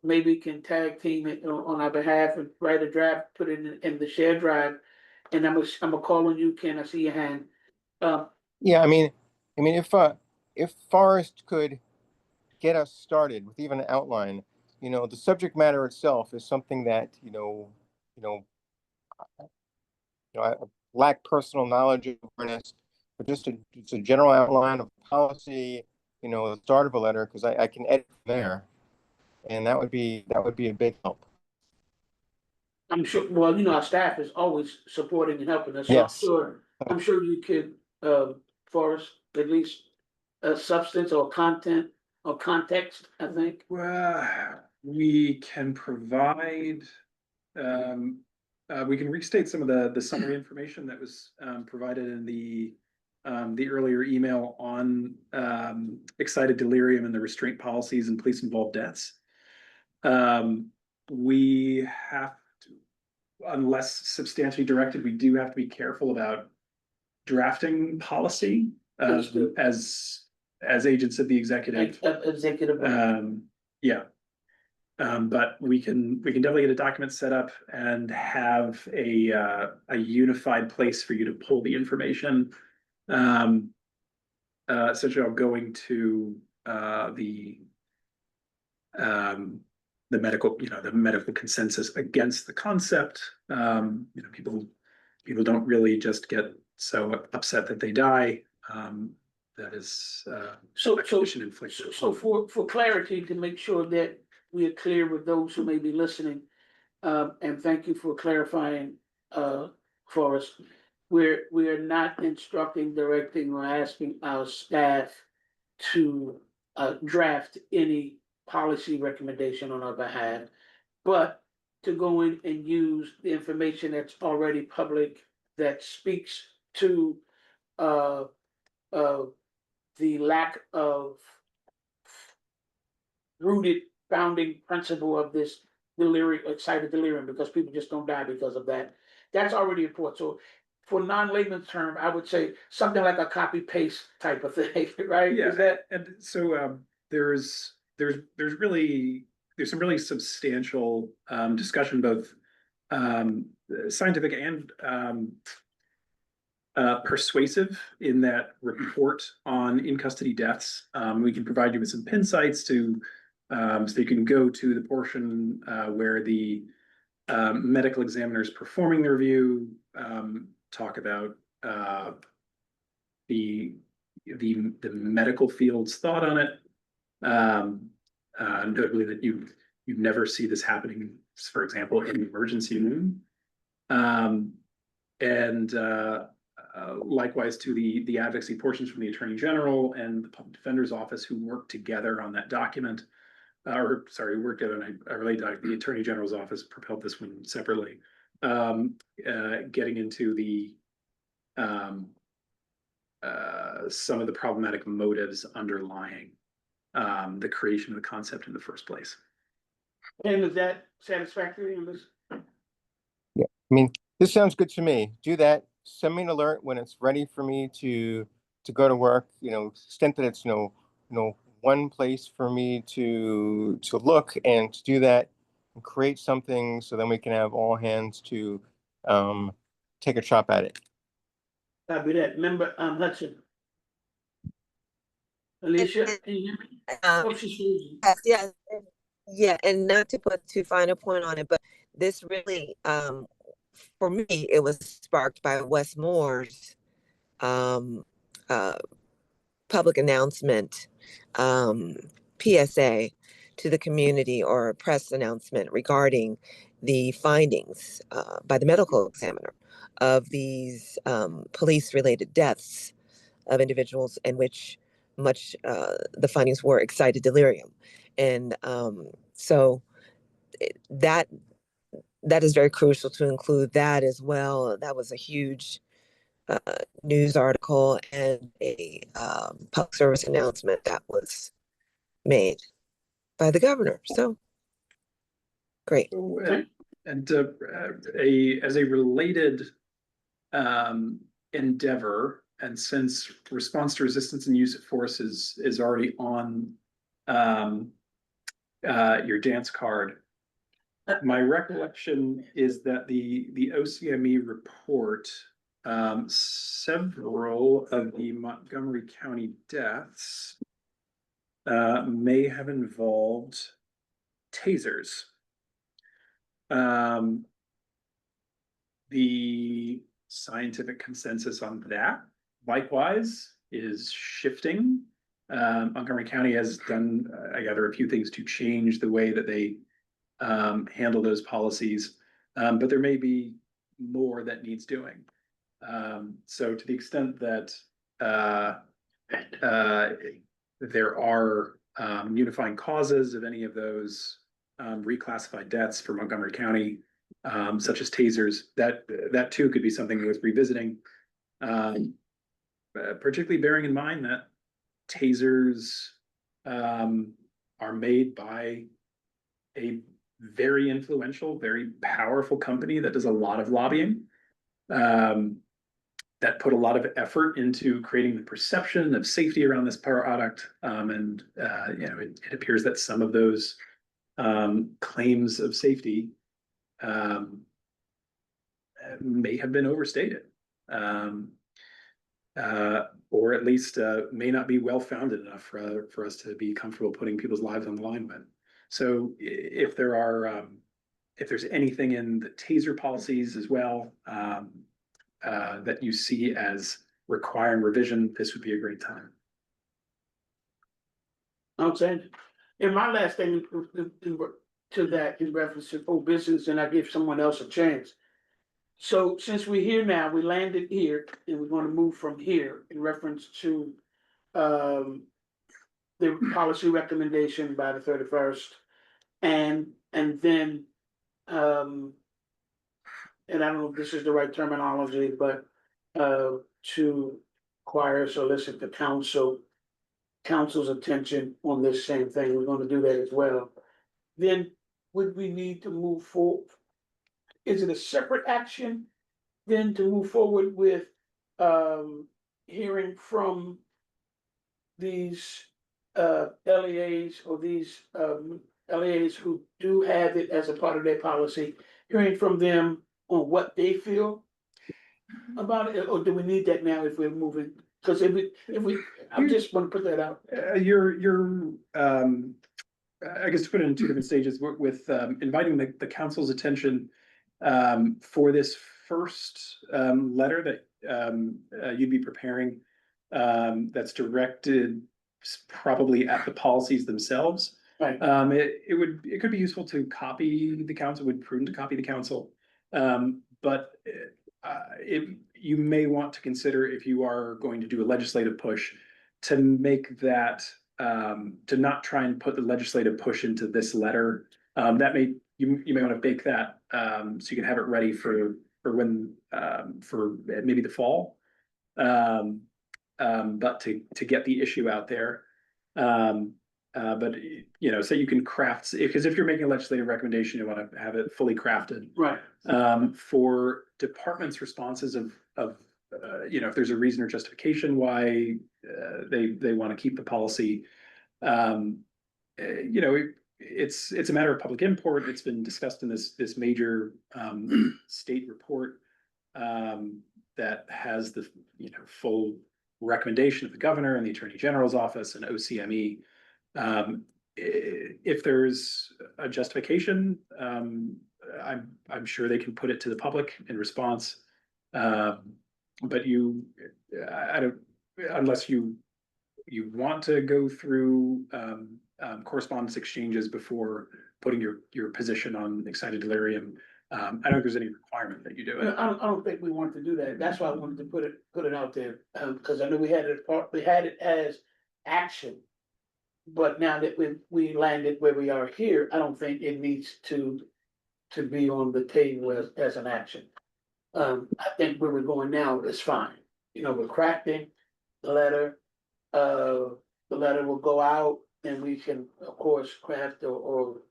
maybe can tag team it on our behalf and write a draft, put it in the shared drive. And I'm gonna call on you, Ken, I see your hand. Yeah, I mean, if Forrest could get us started with even an outline, the subject matter itself is something that, I lack personal knowledge of awareness, but it's a general outline of policy, the start of a letter, because I can edit from there. And that would be a big help. I'm sure, well, our staff is always supporting and helping us. So Yes. I'm sure you could, Forrest, at least a substance or content or context, I think. Well, we can provide, we can restate some of the summary information that was provided in the earlier email on excited delirium and the restraint policies and police involved deaths. We have to, unless substantially directed, we do have to be careful about drafting policy as agents of the executive. Executive. Yeah. But we can definitely get a document set up and have a unified place for you to pull the information. Essentially, I'm going to the medical consensus against the concept. People don't really just get so upset that they die. That is So inflicted. for clarity, to make sure that we are clear with those who may be listening, and thank you for clarifying, for us. We are not instructing, directing, or asking our staff to, draft any policy recommendation on our behalf, but to go in and use the information that's already public that speaks to, uh, uh, the lack of rooted founding principle of this delirium, excited delirium, because people just don't die because of that. That's already important. So for non-layman's term, I would say something like a copy paste type of thing, right? Yeah, Is that, and so there's really there's some really substantial discussion, both scientific and persuasive in that report on in custody deaths. We can provide you with some pin sites to so you can go to the portion where the medical examiners performing the review talk about the the medical field's thought on it. Notably that you never see this happening, for example, in the emergency room. And likewise to the advocacy portions from the Attorney General and the Public Defender's Office, who worked together on that document. Or sorry, worked together, and I relayed the Attorney General's Office propelled this one separately. Getting into the some of the problematic motives underlying the creation of the concept in the first place. and is that satisfactory in this? I mean, this sounds good to me. Do that. Send me an alert when it's ready for me to go to work. You know, extent that it's one place for me to look and to do that and create something so then we can have all hands to take a chop at it. Copy that. Member, Hudson. Alicia, can you hear me? Oh, she's freezing. Yes, yes, yeah, and not to put too fine a point on it, but this really, for me, it was sparked by Wes Moore's um, uh, public announcement, PSA to the community, or a press announcement regarding the findings by the medical examiner of these police-related deaths of individuals in which much the findings were excited delirium. And so that is very crucial to include that as well. That was a huge uh, news article and a public service announcement that was made by the governor. So great. And as a related endeavor, and since response to resistance and use of force is already on your dance card, my recollection is that the OCME report, several of the Montgomery County deaths may have involved tasers. The scientific consensus on that, likewise, is shifting. Montgomery County has done, I gather, a few things to change the way that they handle those policies, but there may be more that needs doing. So to the extent that there are unifying causes of any of those reclassified deaths for Montgomery County, such as tasers, that too could be something worth revisiting, particularly bearing in mind that tasers are made by a very influential, very powerful company that does a lot of lobbying, that put a lot of effort into creating the perception of safety around this product. And it appears that some of those claims of safety may have been overstated, or at least may not be well founded enough for us to be comfortable putting people's lives on the line with. So if there's anything in the taser policies as well that you see as requiring revision, this would be a great time. I'm saying, and my last thing, to that in reference to old business, and I give someone else a chance. So since we're here now, we landed here and we're gonna move from here in reference to the policy recommendation by the 31st. And then and I don't know if this is the right terminology, but to acquire, solicit the council's attention on this same thing. We're gonna do that as well. Then would we need to move forward? Is it a separate action then to move forward with hearing from these LEAs or these LEAs who do have it as a part of their policy, hearing from them on what they feel about it, or do we need that now if we're moving? Because if we, I just want to put that out. I guess to put it in two different stages with inviting the council's attention for this first letter that you'd be preparing that's directed probably at the policies themselves. Right. It could be useful to copy the council, would be prudent to copy the council. But you may want to consider, if you are going to do a legislative push, to make that to not try and put the legislative push into this letter. That you may want to bake that so you can have it ready for when for maybe the fall. But to get the issue out there. But so you can craft, because if you're making a legislative recommendation, you want to have it fully crafted. Right. For departments' responses of if there's a reason or justification why they want to keep the policy, it's a matter of public import. It's been discussed in this major state report that has the full recommendation of the governor and the attorney general's office and OCME. If there's a justification, I'm sure they can put it to the public in response. But I don't, unless you want to go through correspondence exchanges before putting your position on excited delirium. I don't think there's any requirement that you do it. I don't think we want to do that. That's why I wanted to put it out there, because I know we had it as action. But now that we landed where we are here, I don't think it needs to be on the table as an action. I think where we're going now is fine. We're crafting the letter. The letter will go out and we can, of course, craft or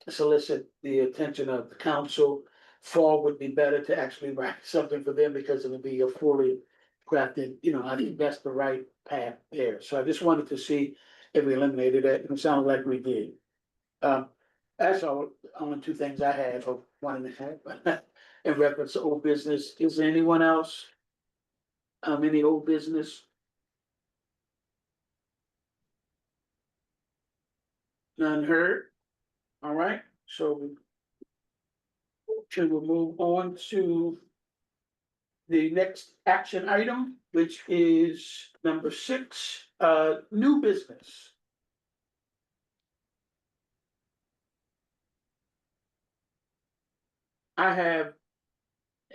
solicit the attention of the council. Fall would be better to actually write something for them because it would be a fully crafted, I think that's the right path there. So I just wanted to see if we eliminated that, and it sounded like we did. That's all, only two things I had, or one and a half, but in reference to old business. Is there anyone else? Any old business? None heard? All right, so we will move on to the next action item, which is number 6, new business. I have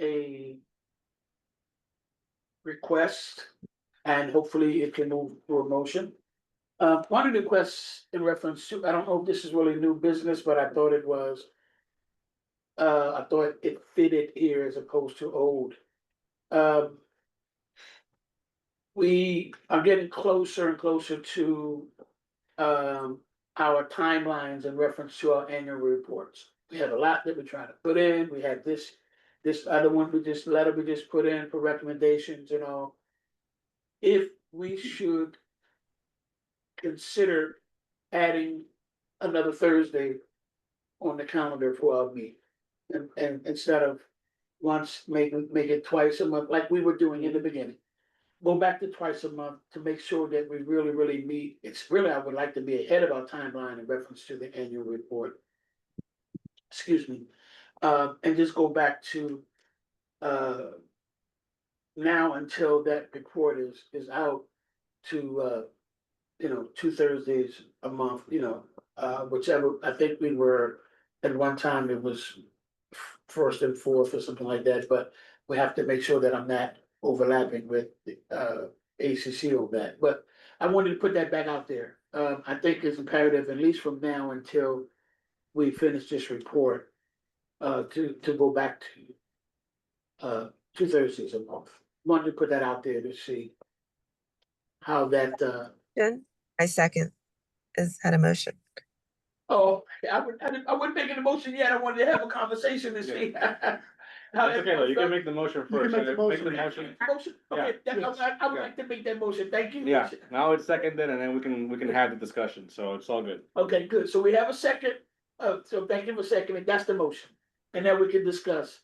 a request, and hopefully it can move for a motion. One of the requests in reference to, I don't know if this is really new business, but I thought it was. I thought it fitted here as opposed to old. We are getting closer and closer to our timelines in reference to our annual reports. We have a lot that we're trying to put in. We have this other one, letter we just put in for recommendations and all. If we should consider adding another Thursday on the calendar for our meeting. And instead of once, make it twice a month, like we were doing in the beginning. Go back to twice a month to make sure that we really meet. It's really, I would like to be ahead of our timeline in reference to the annual report. Excuse me. And just go back to now until that report is out to 2 Thursdays a month, whichever. I think we were at one time it was first and fourth or something like that, but we have to make sure that I'm not overlapping with, ACC on that, but I wanted to put that back out there. I think it's imperative, at least from now until we finish this report, to go back to 2 Thursdays a month. Wanted to put that out there to see how that, Jen, I second. Is that a motion? oh, I wouldn't make an emotion yet. I wanted to have a conversation to see. How It's okay, though, you can make the motion You can first. make the Make the motion. motion. Okay, I would Yeah. like to make that motion. Thank you. Yeah, now it's seconded and then we can have the discussion, so it's all good. Okay, good. So we have a second. So thank you for seconding. That's the motion. And then we can discuss.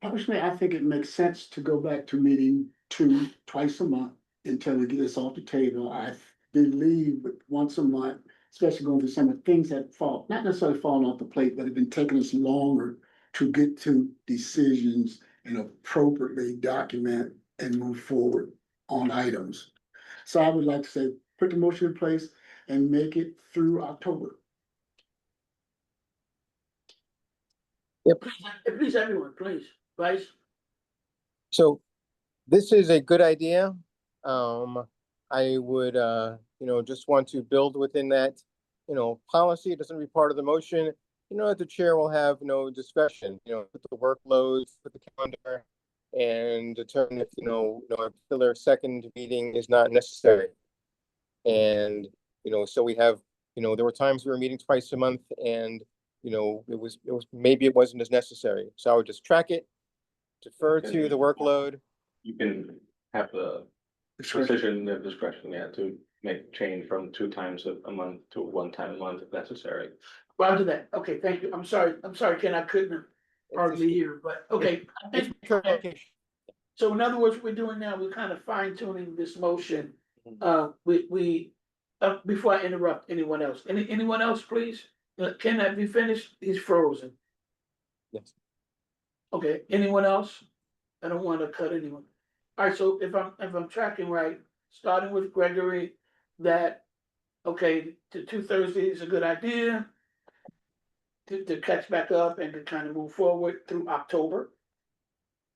Personally, I think it makes sense to go back to meeting two, twice a month until we get this off the table. I believe once a month, especially going through some of the things that fall, not necessarily falling off the plate, but have been taking us longer to get to decisions and appropriately document and move forward on items. So I would like to say, put the motion in place and make it through October. Please, everyone, please, Vice. So this is a good idea. I would, just want to build within that, policy. It doesn't be part of the motion. The chair will have, discretion, put the workloads, put the calendar, and determine if, a particular second meeting is not necessary. And, so we have, there were times we were meeting twice a month and, maybe it wasn't as necessary. So I would just track it, defer to the workload. You can have the decision, the discretion, yeah, to make change from 2 times a month to 1 time a month if necessary. Roger that. Okay, thank you. I'm sorry, Ken, I couldn't hardly hear, but okay. It's clarification. So in other words, what we're doing now, we're kind of fine tuning this motion. Before I interrupt anyone else, anyone else, please? Ken, have you finished? He's frozen. Yes. Okay, anyone else? I don't want to cut anyone. All right, so if I'm tracking right, starting with Gregory, that, okay, to 2 Thursdays is a good idea. To catch back up and to kind of move forward through October.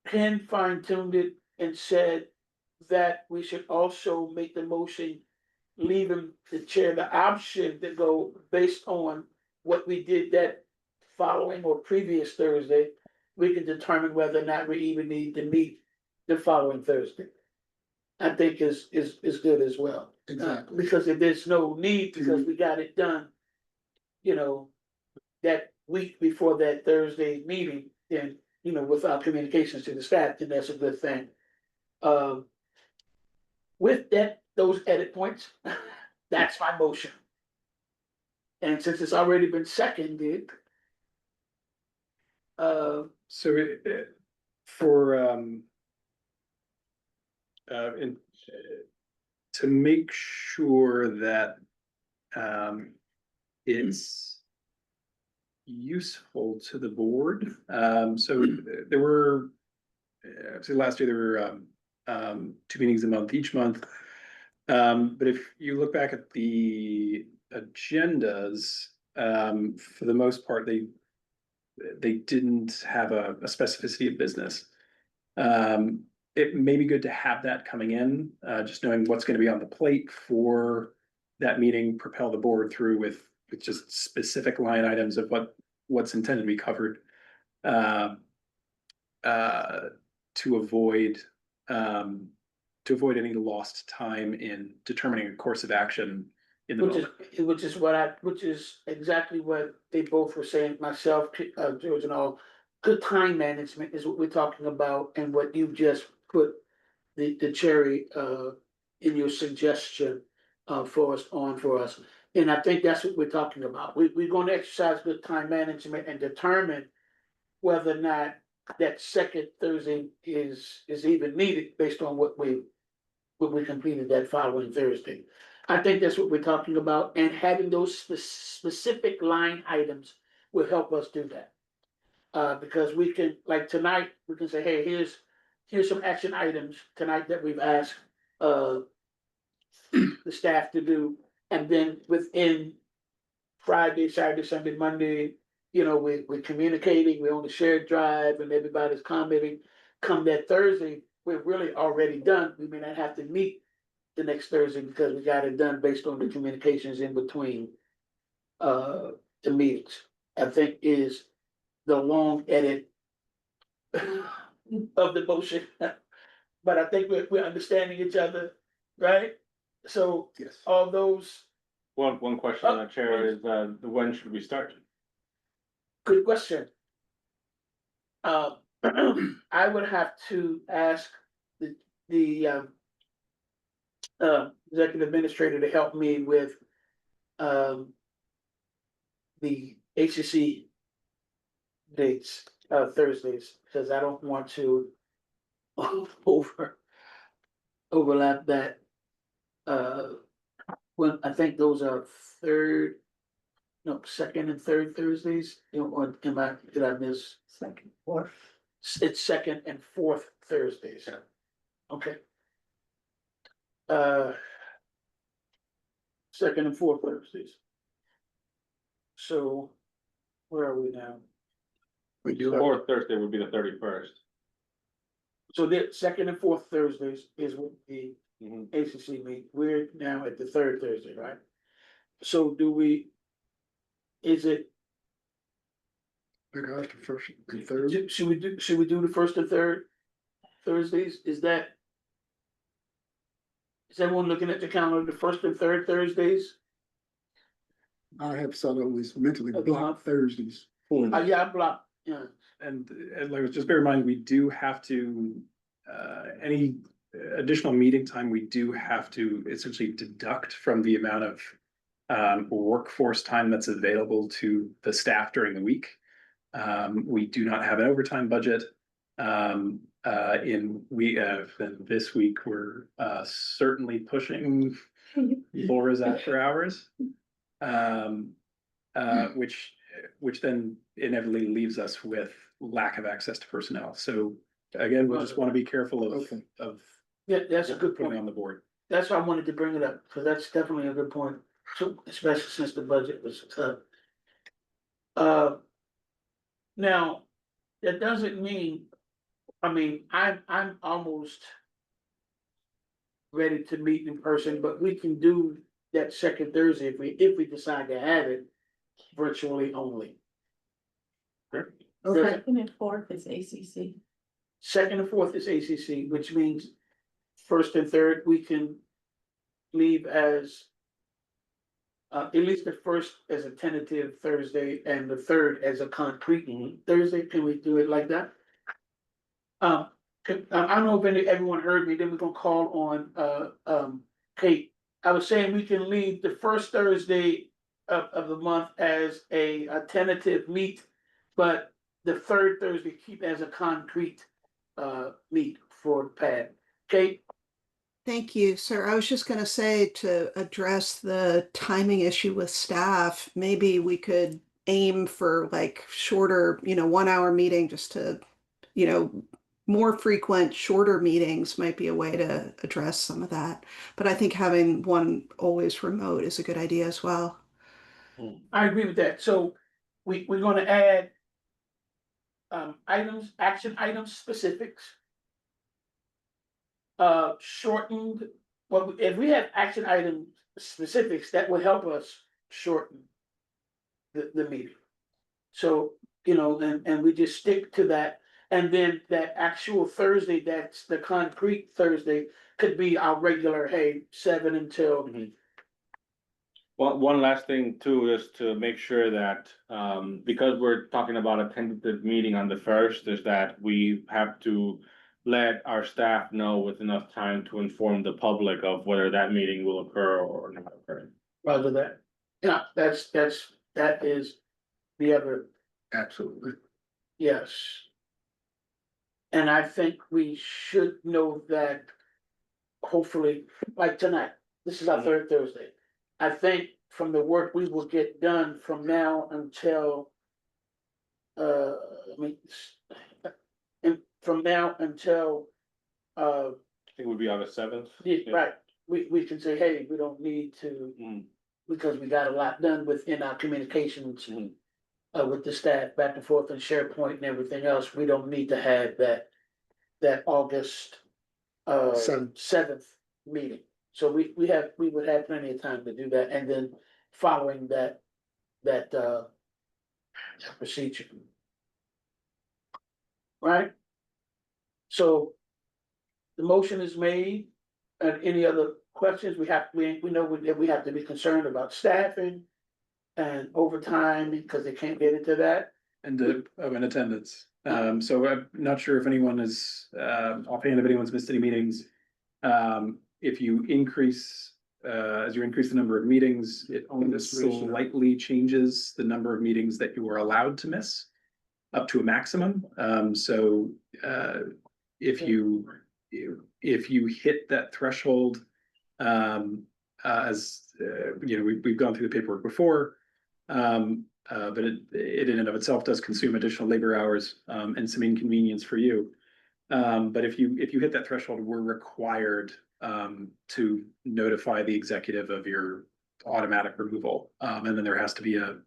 Ken fine-tuned it and said that we should also make the motion, leaving the chair the option to go based on what we did that following or previous Thursday. We can determine whether or not we even need to meet the following Thursday. I think is good as well. Exactly. Because if there's no need, because we got it done, that week before that Thursday meeting, then, with our communications to the staff, then that's a good thing. With those edit points, that's my motion. And since it's already been seconded, So for to make sure that it's useful to the board. So there were, so last year there were 2 meetings a month each month. But if you look back at the agendas, for the most part, they didn't have a specificity of business. It may be good to have that coming in, just knowing what's going to be on the plate for that meeting, propel the board through with just specific line items of what's intended to be covered, to avoid any lost time in determining a course of action in the moment. which is exactly what they both were saying, myself, George and all. Good time management is what we're talking about, and what you just put the cherry in your suggestion for us. And I think that's what we're talking about. We're going to exercise good time management and determine whether or not that second Thursday is even needed based on what we completed that following Thursday. I think that's what we're talking about, and having those specific line items will help us do that. Because we can, like tonight, we can say, hey, here's some action items tonight that we've asked the staff to do, and then within Friday, Saturday, Sunday, Monday, you know, we're communicating, we're on the shared drive and everybody's commenting. Come that Thursday, we're really already done. We may not have to meet the next Thursday because we got it done based on the communications in between the meetings. I think is the long edit of the motion. But I think we're understanding each other, right? So Yes. all those, One question, Chair, is, when should we start? good question. I would have to ask the executive administrator to help me with the HCC dates, Thursdays, because I don't want to overlap that. When I think those are second and third Thursdays, or did I miss? Second, fourth. It's second and fourth Thursdays. Yeah. Okay. Second and fourth Thursdays. So, where are we now? We do. Fourth Thursday would be the 31st. So the second and fourth Thursdays is what the ACC meet. We're now at the third Thursday, right? So is it, Gosh, the first and third. should we do the first and third Thursdays? Is everyone looking at the calendar, the first and third Thursdays? I have sort of always mentally Of the blocked month. Thursdays for this. Yeah, I blocked, yeah. And like, just bear in mind, we do have to, any additional meeting time, we do have to essentially deduct from the amount of workforce time that's available to the staff during the week. We do not have an overtime budget. This week, we're certainly pushing Laura's after hours. Which then inevitably leaves us with lack of access to personnel. So again, we'll just want to be careful of Yeah, that's a good putting point. on the board. That's why I wanted to bring it up, because that's definitely a good point, so especially since the budget was tough. Now, that doesn't mean, I'm almost ready to meet in person, but we can do that second Thursday if we decide to have it virtually only. Okay. Second and fourth is ACC. Second and fourth is ACC, which means first and third, we can leave as at least the first as a tentative Thursday and the third as a concrete Thursday. Can we do it like that? I don't know if everyone heard me, then we're gonna call on Kate. I was saying we can leave the first Thursday of the month as a tentative meet, but the third Thursday keep as a concrete meet for PAB. Kate? Thank you, sir. I was just going to say, to address the timing issue with staff, maybe we could aim for like shorter, 1 hour meeting, just to, more frequent, shorter meetings might be a way to address some of that. But I think having one always remote is a good idea as well. I agree with that. So we're gonna add action items specifics. Shortened, well, if we have action item specifics, that will help us shorten the meeting. So, and we just stick to that. And then that actual Thursday, that's the concrete Thursday, could be our regular, hey, 7 until. One last thing too, is to make sure that, because we're talking about a tentative meeting on the first, is that we have to let our staff know with enough time to inform the public of whether that meeting will occur or not occur. Rather that, yeah, that is the other, Absolutely. yes. And I think we should know that hopefully, like tonight, this is our third Thursday. I think from the work we will get done from now until, and from now until, I think we'll be on the 7th. right, we can say, hey, we don't need to, because we got a lot done within our communications with the staff back and forth and SharePoint and everything else, we don't need to have that August seventh meeting. So we would have plenty of time to do that, and then following that procedure. Right? So the motion is made, and any other questions, we know that we have to be concerned about staffing and overtime, because they can't get into that. And in attendance. So I'm not sure if anyone is, offhand, if anyone's missed any meetings. If you increase, as you increase the number of meetings, it only slightly changes the number of meetings that you are allowed to miss up to a maximum. So if you hit that threshold, as you know, we've gone through the paperwork before. But it in and of itself does consume additional labor hours, and some inconvenience for you. But if you hit that threshold, we're required to notify the executive of your automatic removal. And then there has to be a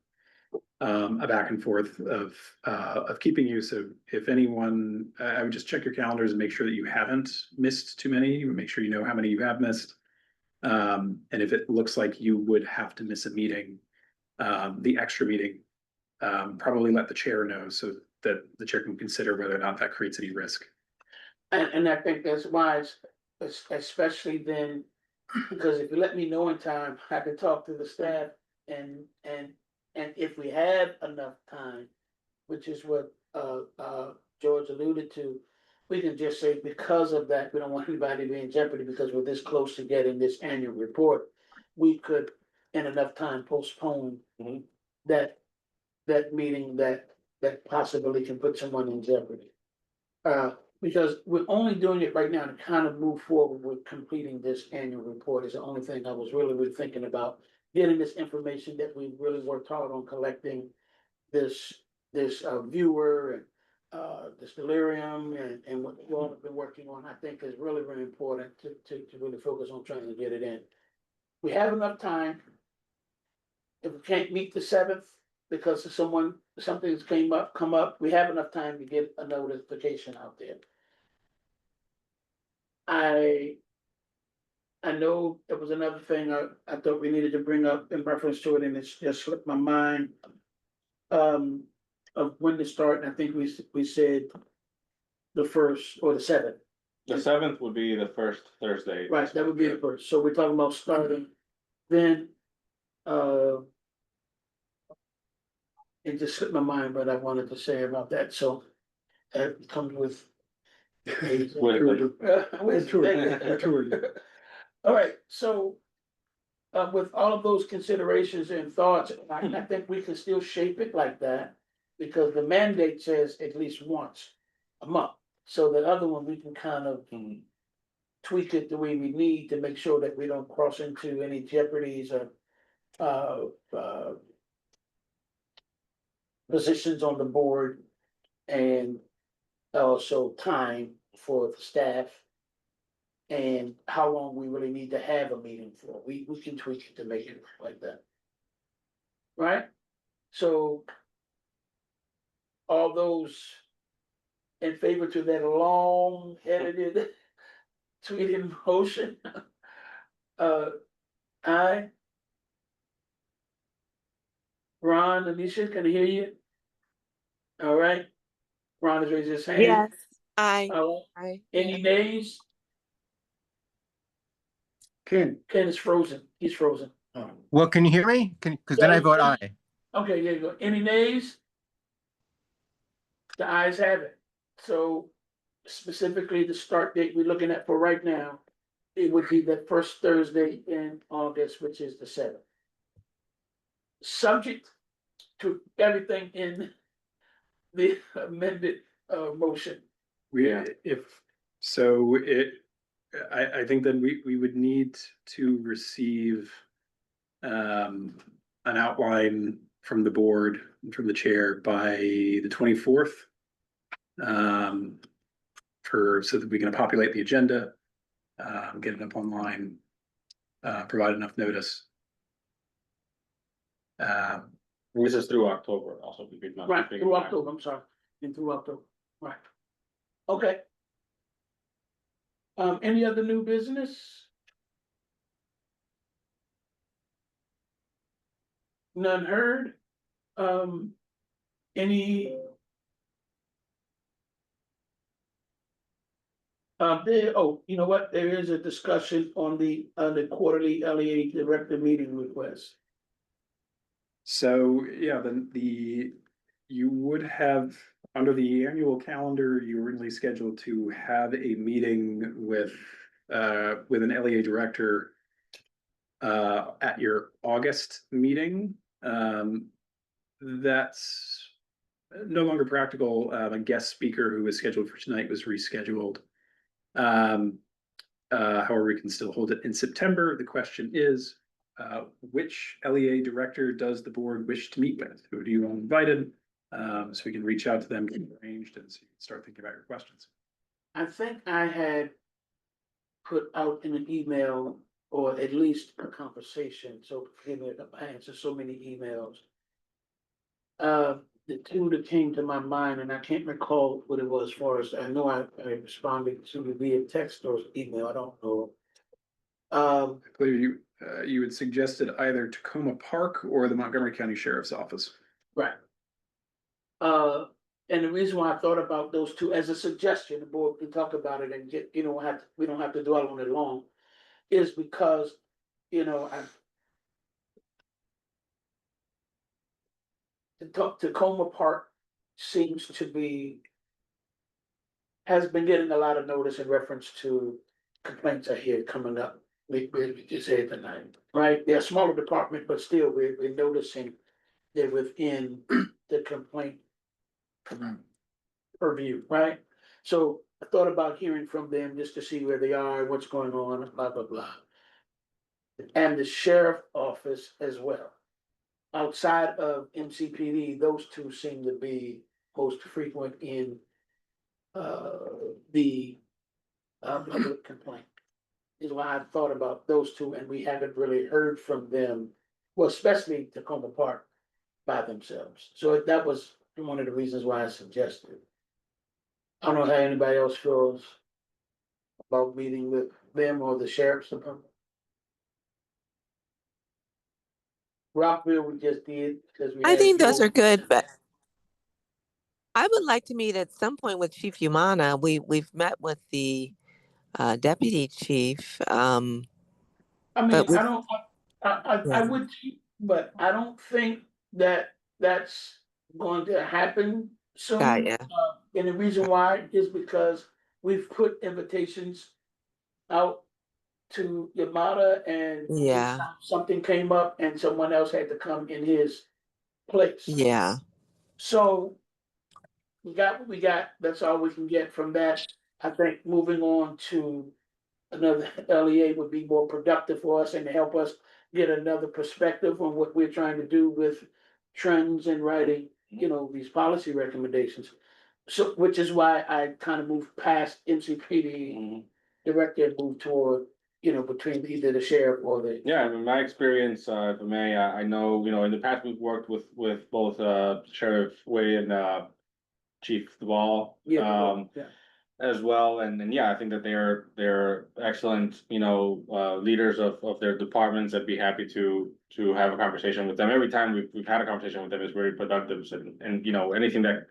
back and forth of keeping you. So if anyone, I would just check your calendars and make sure that you haven't missed too many. Make sure you know how many you have missed. And if it looks like you would have to miss a meeting, the extra meeting, probably let the chair know so that the chair can consider whether or not that creates any risk. And I think that's wise, especially then, because if you let me know in time, I can talk to the staff and if we have enough time, which is what George alluded to, we can just say, because of that, we don't want anybody to be in jeopardy because we're this close to getting this annual report. We could, in enough time, postpone that meeting that possibly can put someone in jeopardy. Because we're only doing it right now to kind of move forward with completing this annual report is the only thing I was really thinking about. Getting this information that we really worked hard on collecting, this viewer and this delirium and what we all have been working on, I think is really important to really focus on trying to get it in. We have enough time. If we can't meet the 7th because of something's come up, we have enough time to get a notification out there. I know there was another thing I thought we needed to bring up in reference to it, and it's just slipped my mind. Of when to start, and I think we said the 1st or the 7th. The 7th would be the first Thursday. Right, that would be the first. So we're talking about starting then. It just slipped my mind, but I wanted to say about that. So that comes with. All right, so with all of those considerations and thoughts, I think we can still shape it like that, because the mandate says at least once a month. So the other one, we can kind of tweak it the way we need to make sure that we don't cross into any jeopardies or positions on the board, and also time for the staff, and how long we really need to have a meeting for. We can tweak it to make it like that. Right? So all those in favor to that long edited tweeted motion? Aye. Ron, Anisha, can I hear you? All right. Ron has raised his hand. Yes, I. Any nays? Ken, Ken is frozen. He's frozen. Well, can you hear me? Because then I vote aye. Okay, there you go. Any nays? The ayes have it. So specifically the start date we're looking at for right now, it would be the first Thursday in August, which is the 7th. Subject to everything in the amended motion. I think then we would need to receive an outline from the board, from the chair by the 24th. So that we can populate the agenda, get it up online, provide enough notice. This is through October also. We could not- Right, we through could- October, I'm sorry, and through October, right. Okay. Any other new business? None heard? Any? You know what, there is a discussion on the quarterly LEA director meeting request. So, yeah, then you would have, under the annual calendar, you originally scheduled to have a meeting with an LEA director at your August meeting. That's no longer practical. A guest speaker who was scheduled for tonight was rescheduled. However, we can still hold it in September. The question is, which LEA director does the board wish to meet with? Who do you want invited? So we can reach out to them, get it arranged, and so you can start thinking about your questions. I think I had put out in an email, or at least a conversation, so forgive me, I answered so many emails. The two that came to my mind, and I can't recall what it was for us, I know I responded to it via text or email, I don't know. I believe you had suggested either Tacoma Park or the Montgomery County Sheriff's Office. Right. And the reason why I thought about those two as a suggestion, the board can talk about it and get, we don't have to dwell on it long, is because, Tacoma Park seems to be, has been getting a lot of notice in reference to complaints I hear coming up. We just said tonight, right? They're a smaller department, but still we're noticing they're within the complaint purview, right? So I thought about hearing from them just to see where they are, what's going on, blah, blah, blah. And the sheriff office as well. Outside of MCPD, those two seem to be most frequent in the public complaint. Is why I thought about those two, and we haven't really heard from them, well, especially Tacoma Park by themselves. So that was one of the reasons why I suggested. I don't know how anybody else feels about meeting with them or the sheriff's department. Rockville, we just did because we. I had think those no- are good, but I would like to meet at some point with Chief Humana. We've met with the deputy chief. I mean, but we- I don't, I Yeah. would, but I don't think that that's going to happen soon. Yeah. And the reason why is because we've put invitations out to Yamada and Yeah. something came up and someone else had to come in his place. Yeah. So we got what we got. That's all we can get from that. I think moving on to another LEA would be more productive for us and to help us get another perspective on what we're trying to do with trends and writing, these policy recommendations. So, which is why I kind of moved past MCPD director and moved toward, between either the sheriff or the. Yeah, in my experience, if I may, I know, in the past, we've worked with both Sheriff Way and Chief Duvall. Yeah. As well, and yeah, I think that they're excellent, leaders of their departments. I'd be happy to have a conversation with them. Every time we've had a conversation with them is very productive, and anything that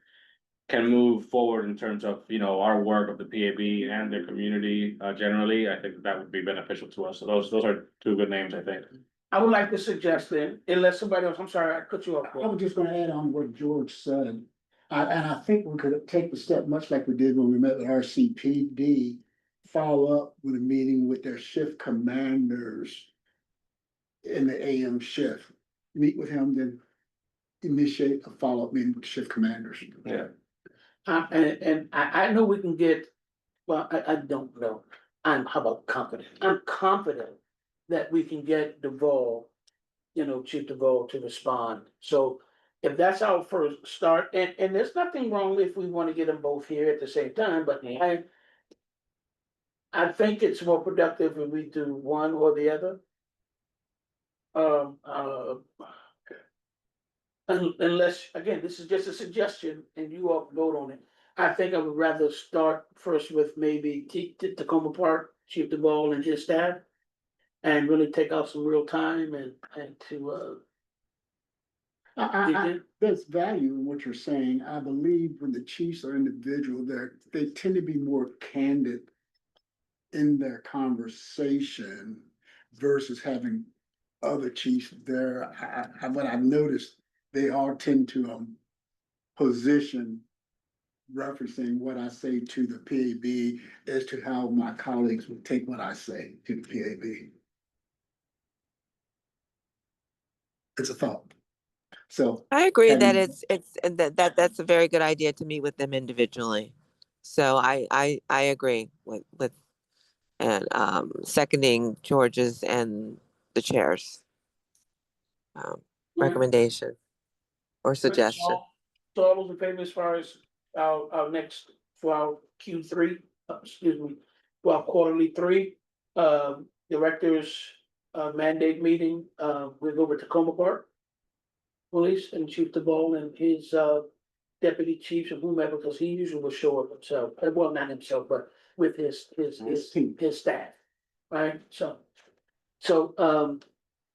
can move forward in terms of our work of the PAB and their community generally, I think that would be beneficial to us. So those are two good names, I think. I would like to suggest then, unless somebody else, I'm sorry, I cut you off. I was just gonna add on what George said. And I think we could take the step, much like we did when we met with RCPD, follow up with a meeting with their shift commanders in the AM shift. Meet with him, then initiate a follow-up meeting with shift commanders. Yeah. And I know we can get, well, I don't know. How about confident? I'm confident that we can get Duvall, Chief Duvall to respond. So if that's our first start, and there's nothing wrong if we want to get them both here at the same time, but I think it's more productive if we do one or the other. Unless, again, this is just a suggestion and you all vote on it. I think I would rather start first with maybe Tacoma Park, Chief DeVall and his staff. And really take out some real time and to, There's value in what you're saying. I believe when the chiefs are individual, they tend to be more candid in their conversation versus having other chiefs there. What I've noticed, they all tend to position referencing what I say to the PAB as to how my colleagues would take what I say to the PAB. It's a thought. So I agree that having- it's and that's a very good idea to meet with them individually. So I agree with and seconding George's and the chair's recommendation or suggestion. So all those in favor as far as our next, for our Q3, excuse me, for our quarterly three, directors, mandate meeting, we'll go over to Tacoma Park. Police and Chief DeVall and his, deputy chiefs and whomever, because he usually will show up himself, well, not himself, but with his his staff, right? So,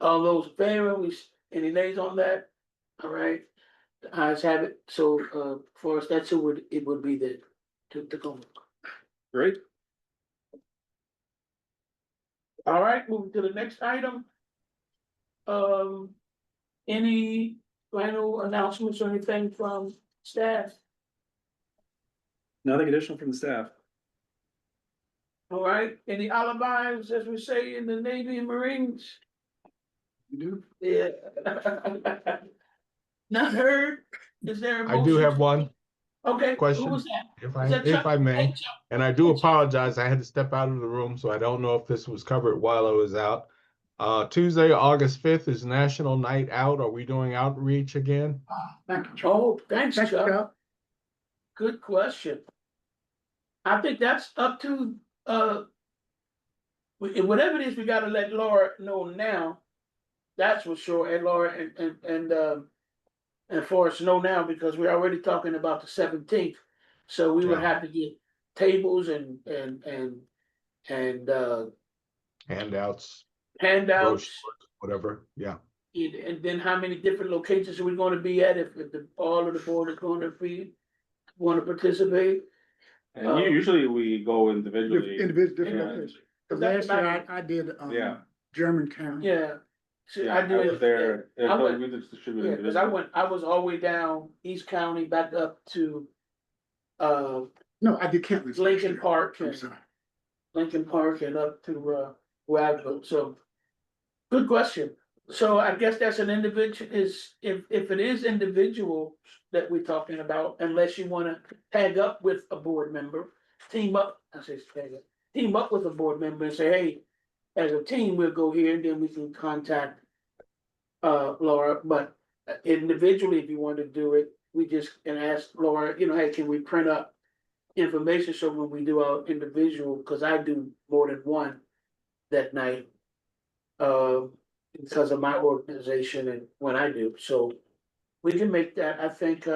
all those in favor, any nays on that? All right, the ayes have it, so, for us, that's who it would be then, to go. Great. All right, moving to the next item. Any final announcements or anything from staff? Nothing additional from the staff. All right, any alibis, as we say in the Navy and Marines? You do? Yeah. Not heard? Is there a I do motion? have one Okay, who question, was that? if Is that Chuck? I Hey, may, Chuck. and I do apologize. I had to step out of the room, so I don't know if this was covered while I was out. Tuesday, August 5th is National Night Out. Are we doing outreach again? Thank you, Chuck. Oh, thanks, Thank you, Chuck. Chuck. Good question. I think that's up to, whatever it is, we gotta let Laura know now. That's for sure, and Laura and Forrest know now, because we're already talking about the 17th. So we would Yeah. have to get tables and Handouts, handouts. brochures, whatever, yeah. And then how many different locations are we gonna be at if all of the board is gonna wanna participate? And usually we go individually. Individual, Yeah. different locations. 'Cause last year I did, Yeah. Germantown. Yeah. See, Yeah, I do I was it. there. I We went, just distributed yeah, cause individually. I was all the way down East County back up to, No, I did Kentlands. last Lincoln year. Park I'm and sorry. Lincoln Park and up to, Wagner, so. Good question. So I guess that's an individual, if it is individual that we're talking about, unless you wanna tag up with a board member, team up, I say tag up, team up with a board member and say, hey, as a team, we'll go here, and then we can contact Laura, but individually, if you want to do it, we just can ask Laura, hey, can we print up information so when we do our individual, because I do more than one that night. Because of my organization and when I do, so we can make that, I think,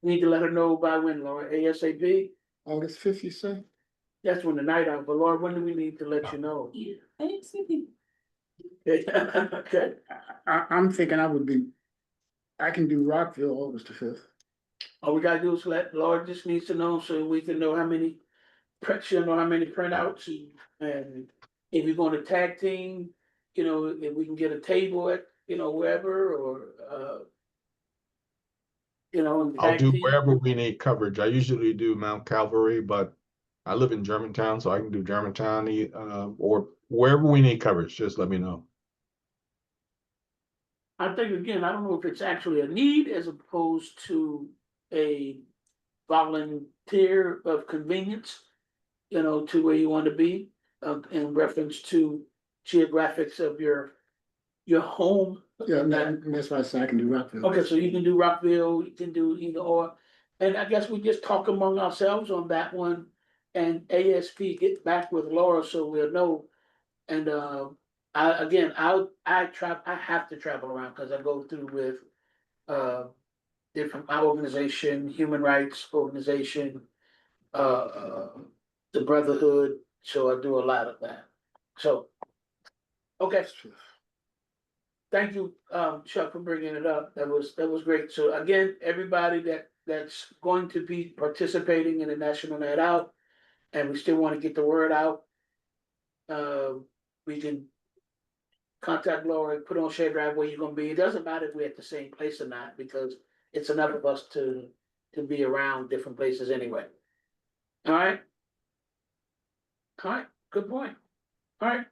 need to let her know by when, Laura, ASAP, August 5th, you say? that's when the night out, but Laura, when do we need to let you know? Yeah, ASAP. Okay, I'm thinking I can do Rockville August the 5th. all we gotta do is let Laura just needs to know so we can know how many she'll know how many printouts and if you're going to tag team, if we can get a table at, wherever or, and I'll tag do team. wherever we need coverage. I usually do Mount Calvary, but I live in Germantown, so I can do Germantown, or wherever we need coverage, just let me know. I think again, I don't know if it's actually a need as opposed to a volunteer of convenience, to where you want to be, in reference to geographics of your home. Yeah, that's why I say I can do Rockville. Okay, so you can do Rockville, you can do either or, and I guess we just talk among ourselves on that one. And ASP get back with Laura, so we'll know. And I have to travel around, cause I go through with different, my organization, human rights organization, the Brotherhood, so I do a lot of that. So, okay. Thank you, Chuck, for bringing it up. That was great. So again, everybody that's going to be participating in the National Night Out, and we still want to get the word out. We can contact Laura, put on Shade Drive where you're gonna be. It doesn't matter if we're at the same place or not, because it's enough of us to be around different places anyway. All right? All right, good point. All right.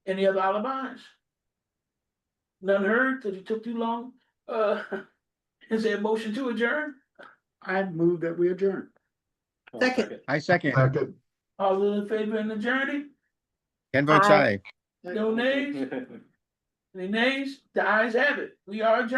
Any other alibis? None heard, because it took too long? Is there a motion to adjourn? I move that we adjourn. Second. I second. Second. All those in favor in adjourning? Ken votes aye. No nays? Any nays? The ayes have it. We are adjourned.